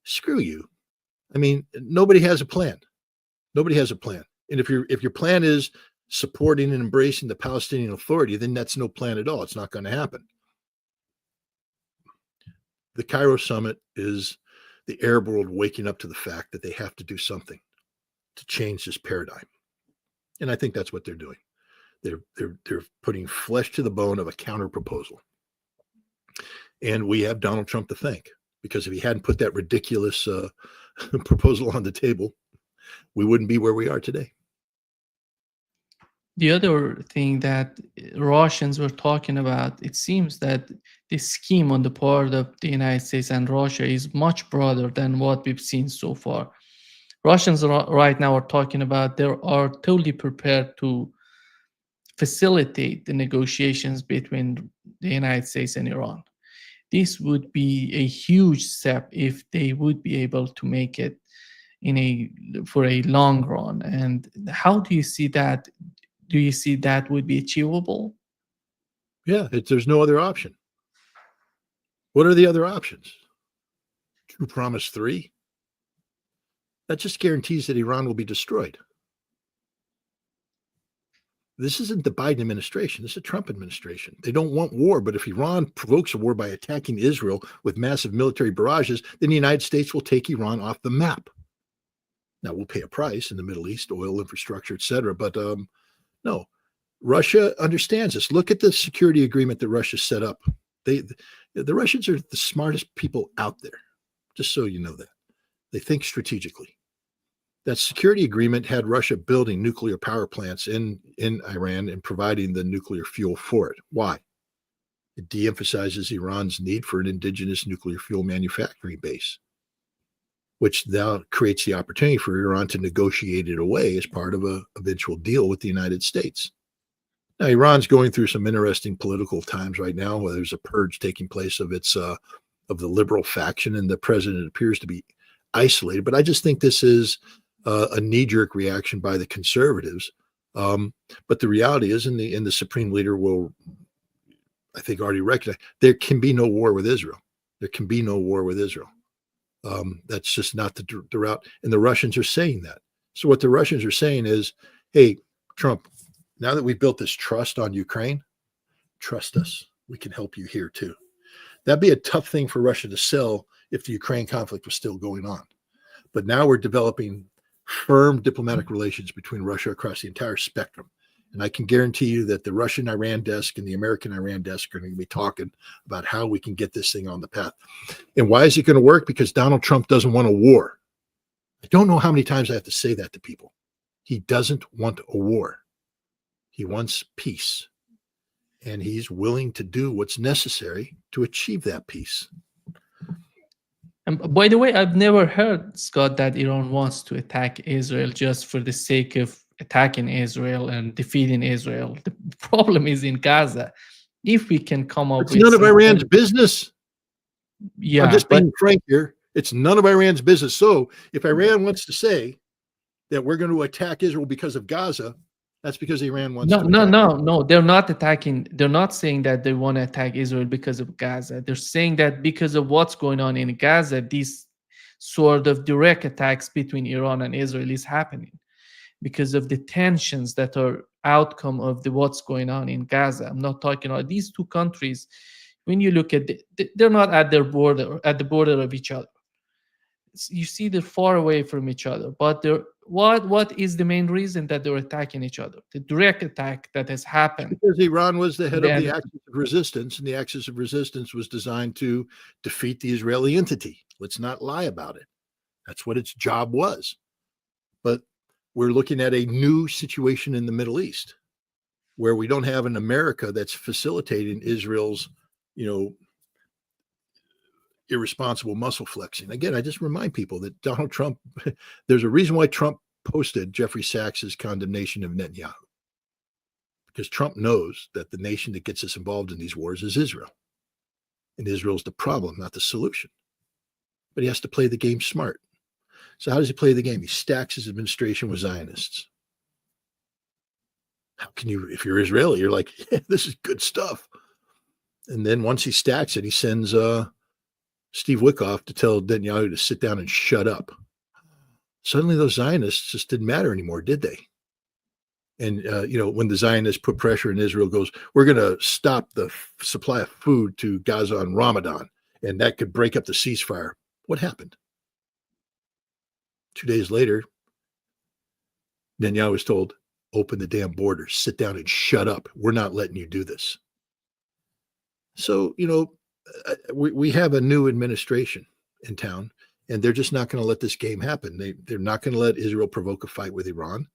Speaker 2: screw you. I mean, nobody has a plan. Nobody has a plan. And if your plan is supporting and embracing the Palestinian Authority, then that's no plan at all. It's not going to happen. The Cairo summit is the Arab world waking up to the fact that they have to do something to change this paradigm. And I think that's what they're doing. They're putting flesh to the bone of a counter proposal. And we have Donald Trump to thank, because if he hadn't put that ridiculous proposal on the table, we wouldn't be where we are today.
Speaker 1: The other thing that Russians were talking about, it seems that the scheme on the part of the United States and Russia is much broader than what we've seen so far. Russians right now are talking about they are totally prepared to facilitate the negotiations between the United States and Iran. This would be a huge step if they would be able to make it for a long run. And how do you see that? Do you see that would be achievable?
Speaker 2: Yeah, there's no other option. What are the other options? True Promise 3? That just guarantees that Iran will be destroyed. This isn't the Biden administration. This is the Trump administration. They don't want war, but if Iran provokes a war by attacking Israel with massive military barrages, then the United States will take Iran off the map. Now, we'll pay a price in the Middle East, oil infrastructure, et cetera, but no, Russia understands this. Look at the security agreement that Russia set up. The Russians are the smartest people out there, just so you know that. They think strategically. That security agreement had Russia building nuclear power plants in Iran and providing the nuclear fuel for it. Why? It de-emphasizes Iran's need for an indigenous nuclear fuel manufacturing base, which now creates the opportunity for Iran to negotiate it away as part of an eventual deal with the United States. Now, Iran's going through some interesting political times right now, where there's a purge taking place of the liberal faction, and the president appears to be isolated. But I just think this is a knee-jerk reaction by the conservatives. But the reality is, and the supreme leader will, I think, already recognize there can be no war with Israel. There can be no war with Israel. That's just not the route. And the Russians are saying that. So what the Russians are saying is, hey, Trump, now that we built this trust on Ukraine, trust us. We can help you here too. That'd be a tough thing for Russia to sell if the Ukraine conflict was still going on. But now we're developing firm diplomatic relations between Russia across the entire spectrum. And I can guarantee you that the Russian Iran desk and the American Iran desk are going to be talking about how we can get this thing on the path. And why is it going to work? Because Donald Trump doesn't want a war. I don't know how many times I have to say that to people. He doesn't want a war. He wants peace. And he's willing to do what's necessary to achieve that peace.
Speaker 1: And by the way, I've never heard, Scott, that Iran wants to attack Israel just for the sake of attacking Israel and defeating Israel. The problem is in Gaza. If we can come up
Speaker 2: It's
Speaker 1: with
Speaker 2: none of
Speaker 1: some
Speaker 2: Iran's business. I'm
Speaker 1: yeah,
Speaker 2: just
Speaker 1: but
Speaker 2: being frank here. It's none of Iran's business. So if Iran wants to say that we're going to attack Israel because of Gaza, that's because Iran wants to attack.
Speaker 1: no. They're not attacking. They're not saying that they want to attack Israel because of Gaza. They're saying that because of what's going on in Gaza, these sort of direct attacks between Iran and Israel is happening because of the tensions that are outcome of the what's going on in Gaza. I'm not talking about these two countries. When you look at they're not at their border, at the border of each other. You see they're far away from each other, but they're what is the main reason that they're attacking each other? The direct attack that has happened.
Speaker 2: Because Iran was the head of the
Speaker 1: Then-
Speaker 2: Axis of Resistance, and the Axis of Resistance was designed to defeat the Israeli entity. Let's not lie about it. That's what its job was. But we're looking at a new situation in the Middle East where we don't have an America that's facilitating Israel's, irresponsible muscle flexing. Again, I just remind people that Donald Trump, there's a reason why Trump posted Jeffrey Sachs's condemnation of Netanyahu. Because Trump knows that the nation that gets us involved in these wars is Israel. And Israel's the problem, not the solution. But he has to play the game smart. So how does he play the game? He stacks his administration with Zionists. How can you, if you're Israeli, you're like, yeah, this is good stuff. And then once he stacks it, he sends Steve Wickoff to tell Netanyahu to sit down and shut up. Suddenly those Zionists just didn't matter anymore, did they? And, when the Zionists put pressure in Israel goes, we're going to stop the supply of food to Gaza on Ramadan, and that could break up the ceasefire. What happened? 2 days later, Netanyahu was told, open the damn borders, sit down and shut up. We're not letting you do this. So, we have a new administration in town, and they're just not going to let this game happen. They're not going to let Israel provoke a fight with Iran.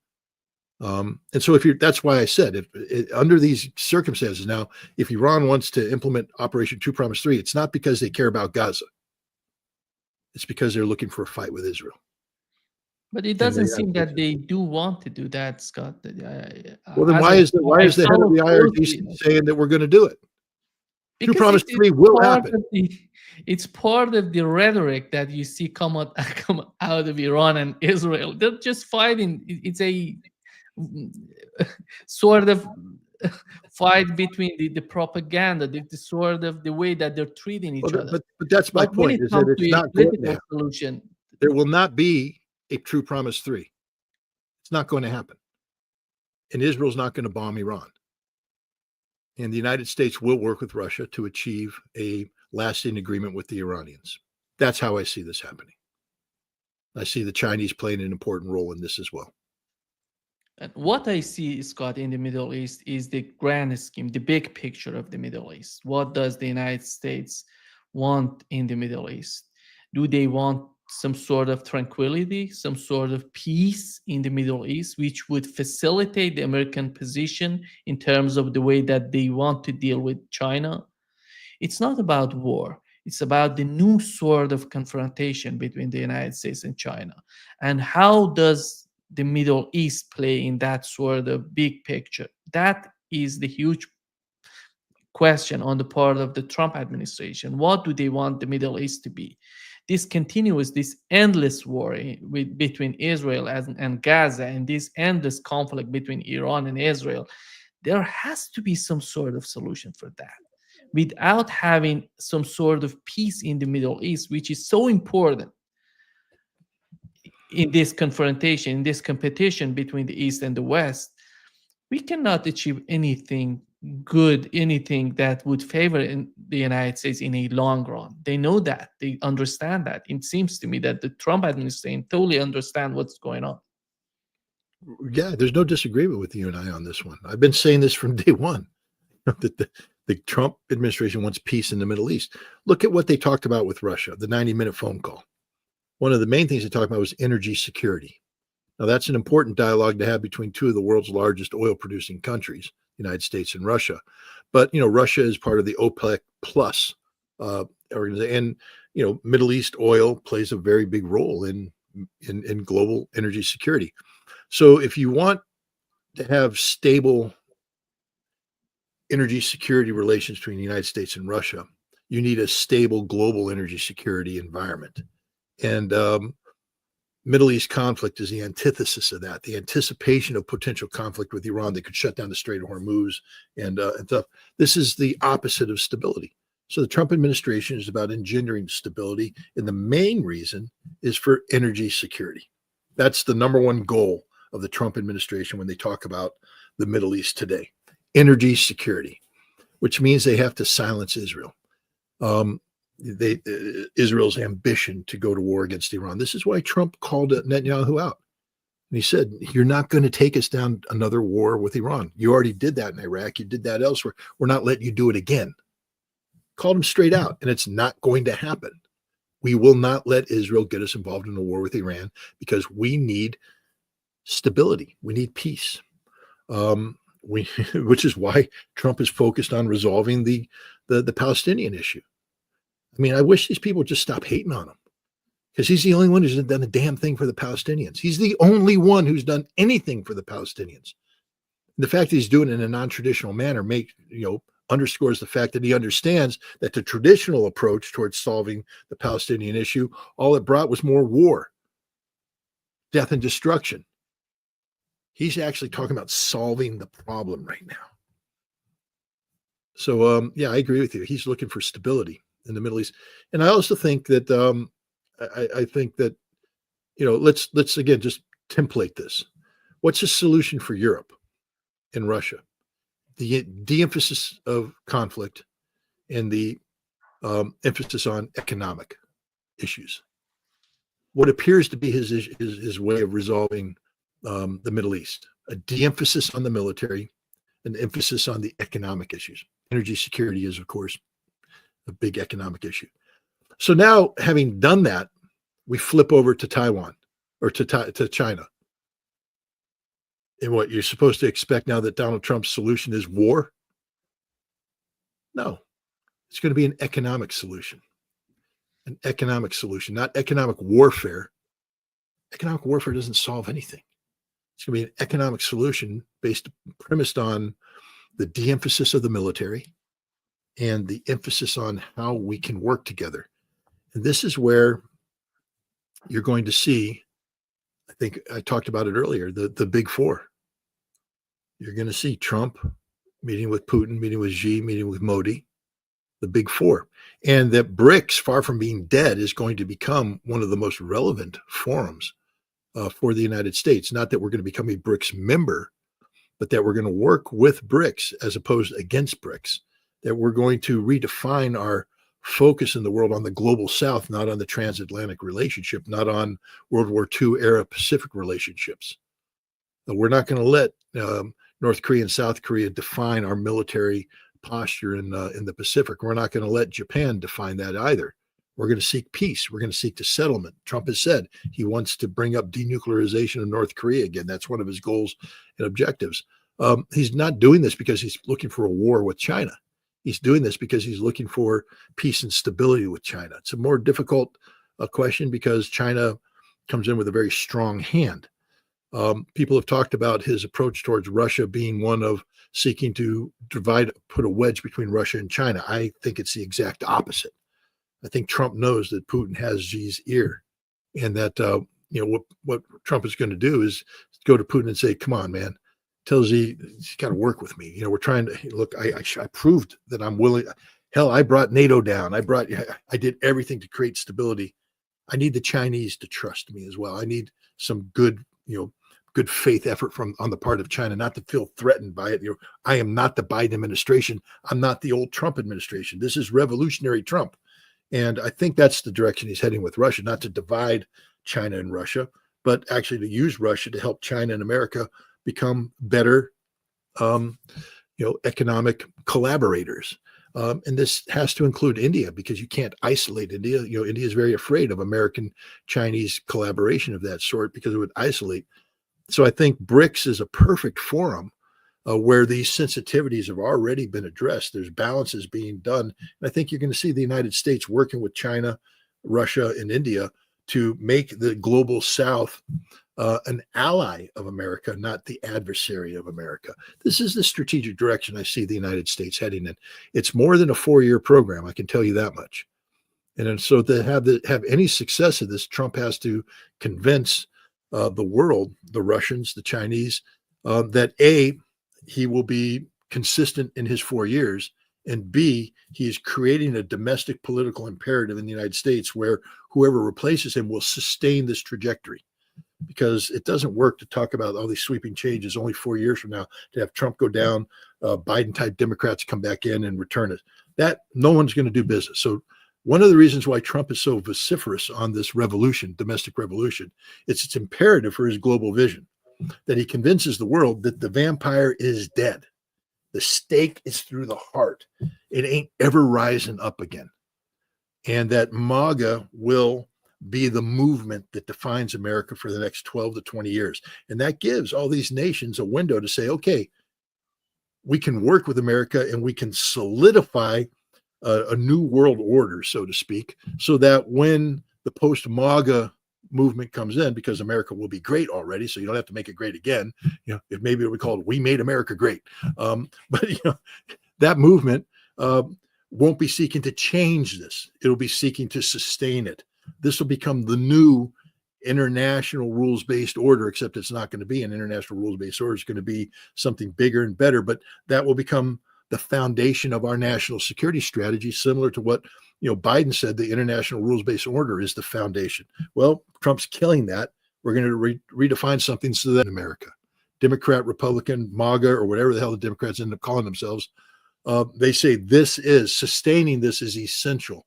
Speaker 2: And so that's why I said, under these circumstances now, if Iran wants to implement Operation 2 Promise 3, it's not because they care about Gaza. It's because they're looking for a fight with Israel.
Speaker 1: But it doesn't seem that they do want to do that, Scott.
Speaker 2: Well, then why is the head of the IRGC saying that we're going to do it? 2 Promise 3 will happen.
Speaker 1: It's part of the rhetoric that you see come out of Iran and Israel. They're just fighting. It's a sort of fight between the propaganda, the sort of the way that they're treating each other.
Speaker 2: But that's my point, is that it's not going to happen.
Speaker 1: Solution.
Speaker 2: There will not be a True Promise 3. It's not going to happen. And Israel's not going to bomb Iran. And the United States will work with Russia to achieve a lasting agreement with the Iranians. That's how I see this happening. I see the Chinese playing an important role in this as well.
Speaker 1: And what I see, Scott, in the Middle East is the grand scheme, the big picture of the Middle East. What does the United States want in the Middle East? Do they want some sort of tranquility, some sort of peace in the Middle East, which would facilitate the American position in terms of the way that they want to deal with China? It's not about war. It's about the new sort of confrontation between the United States and China. And how does the Middle East play in that sort of big picture? That is the huge question on the part of the Trump administration. What do they want the Middle East to be? This endless war between Israel and Gaza, and this endless conflict between Iran and Israel, there has to be some sort of solution for that. Without having some sort of peace in the Middle East, which is so important in this confrontation, in this competition between the East and the West, we cannot achieve anything good, anything that would favor the United States in a long run. They know that. They understand that. It seems to me that the Trump administration totally understand what's going on.
Speaker 2: Yeah, there's no disagreement with you and I on this one. I've been saying this from day one, that the Trump administration wants peace in the Middle East. Look at what they talked about with Russia, the 90-minute phone call. One of the main things they talked about was energy security. Now, that's an important dialogue to have between two of the world's largest oil-producing countries, United States and Russia. But, Russia is part of the OPEC plus organization. And, Middle East oil plays a very big role in global energy security. So if you want to have stable energy security relations between the United States and Russia, you need a stable global energy security environment. And Middle East conflict is the antithesis of that, the anticipation of potential conflict with Iran that could shut down the Strait of Hormuz and stuff. This is the opposite of stability. So the Trump administration is about engendering stability, and the main reason is for energy security. That's the number one goal of the Trump administration when they talk about the Middle East today. Energy security, which means they have to silence Israel. Israel's ambition to go to war against Iran. This is why Trump called Netanyahu out. And he said, you're not going to take us down another war with Iran. You already did that in Iraq. You did that elsewhere. We're not letting you do it again. Called him straight out, and it's not going to happen. We will not let Israel get us involved in a war with Iran because we need stability. We need peace. Which is why Trump is focused on resolving the Palestinian issue. I mean, I wish these people would just stop hating on him, because he's the only one who's done a damn thing for the Palestinians. He's the only one who's done anything for the Palestinians. And the fact that he's doing it in a non-traditional manner underscores the fact that he understands that the traditional approach towards solving the Palestinian issue, all it brought was more war, death and destruction. He's actually talking about solving the problem right now. So, I agree with you. He's looking for stability in the Middle East. And I also think that, I think that, let's again, just template this. What's the solution for Europe and Russia? The de-emphasis of conflict and the emphasis on economic issues. What appears to be his way of resolving the Middle East, a de-emphasis on the military, an emphasis on the economic issues. Energy security is, of course, a big economic issue. So now, having done that, we flip over to Taiwan or to China. And what you're supposed to expect now that Donald Trump's solution is war? No, it's going to be an economic solution. An economic solution, not economic warfare. Economic warfare doesn't solve anything. It's going to be an economic solution premised on the de-emphasis of the military and the emphasis on how we can work together. And this is where you're going to see, I think I talked about it earlier, the big four. You're going to see Trump meeting with Putin, meeting with Xi, meeting with Modi, the big four. And that BRICS, far from being dead, is going to become one of the most relevant forums for the United States. Not that we're going to become a BRICS member, but that we're going to work with BRICS as opposed against BRICS, that we're going to redefine our focus in the world on the global South, not on the transatlantic relationship, not on World War II era Pacific relationships. We're not going to let North Korea and South Korea define our military posture in the Pacific. We're not going to let Japan define that either. We're going to seek peace. We're going to seek the settlement. Trump has said he wants to bring up denuclearization of North Korea again. That's one of his goals and objectives. He's not doing this because he's looking for a war with China. He's doing this because he's looking for peace and stability with China. It's a more difficult question because China comes in with a very strong hand. People have talked about his approach towards Russia being one of seeking to put a wedge between Russia and China. I think it's the exact opposite. I think Trump knows that Putin has Xi's ear, and that what Trump is going to do is go to Putin and say, "Come on, man, tell Xi he's got to work with me. We're trying to look. I proved that I'm willing. Hell, I brought NATO down. I did everything to create stability. I need the Chinese to trust me as well. I need some good faith effort on the part of China, not to feel threatened by it. I am not the Biden administration. I'm not the old Trump administration. This is revolutionary Trump." And I think that's the direction he's heading with Russia, not to divide China and Russia, but actually to use Russia to help China and America become better, economic collaborators. And this has to include India, because you can't isolate India. India is very afraid of American-Chinese collaboration of that sort because it would isolate. So I think BRICS is a perfect forum where these sensitivities have already been addressed. There's balances being done. And I think you're going to see the United States working with China, Russia and India to make the global South an ally of America, not the adversary of America. This is the strategic direction I see the United States heading in. It's more than a 4-year program, I can tell you that much. And so to have any success of this, Trump has to convince the world, the Russians, the Chinese, that A, he will be consistent in his 4 years, and B, he is creating a domestic political imperative in the United States where whoever replaces him will sustain this trajectory. Because it doesn't work to talk about all these sweeping changes only 4 years from now, to have Trump go down, Biden-type Democrats come back in and return it. That no one's going to do business. So one of the reasons why Trump is so vociferous on this revolution, domestic revolution, it's imperative for his global vision that he convinces the world that the vampire is dead. The stake is through the heart. It ain't ever rising up again. And that MAGA will be the movement that defines America for the next 12 to 20 years. And that gives all these nations a window to say, okay, we can work with America and we can solidify a new world order, so to speak, so that when the post-MAGA movement comes in, because America will be great already, so you don't have to make it great again. If maybe it would be called "We Made America Great," but that movement won't be seeking to change this. It'll be seeking to sustain it. This will become the new international rules-based order, except it's not going to be an international rules-based order. It's going to be something bigger and better, but that will become the foundation of our national security strategy, similar to what Biden said the international rules-based order is the foundation. Well, Trump's killing that. We're going to redefine something so that America, Democrat, Republican, MAGA, or whatever the hell the Democrats end up calling themselves, they say sustaining this is essential.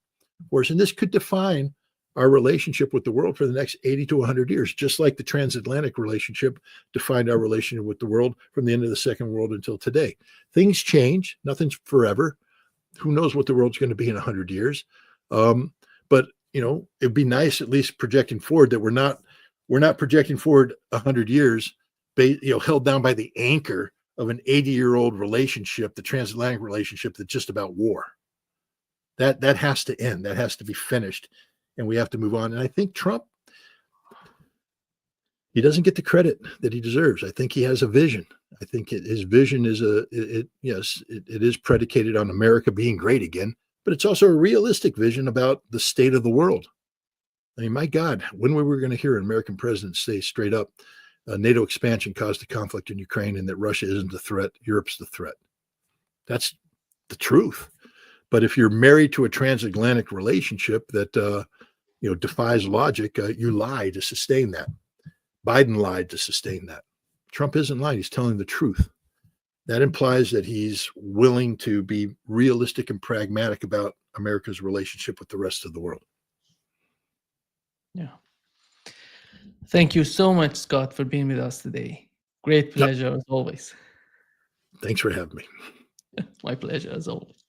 Speaker 2: Whereas, and this could define our relationship with the world for the next 80 to 100 years, just like the transatlantic relationship defined our relationship with the world from the end of the Second World until today. Things change. Nothing's forever. Who knows what the world's going to be in 100 years? But it'd be nice, at least projecting forward, that we're not projecting forward 100 years, held down by the anchor of an 80-year-old relationship, the transatlantic relationship, that's just about war. That has to end. That has to be finished. And we have to move on. And I think Trump, he doesn't get the credit that he deserves. I think he has a vision. I think his vision is it is predicated on America being great again, but it's also a realistic vision about the state of the world. I mean, my God, when were we going to hear an American president say straight up, NATO expansion caused the conflict in Ukraine and that Russia isn't the threat, Europe's the threat? That's the truth. But if you're married to a transatlantic relationship that defies logic, you lie to sustain that. Biden lied to sustain that. Trump isn't lying. He's telling the truth. That implies that he's willing to be realistic and pragmatic about America's relationship with the rest of the world.
Speaker 1: Yeah. Thank you so much, Scott, for being with us today. Great pleasure as always.
Speaker 2: Thanks for having me.
Speaker 1: My pleasure as always.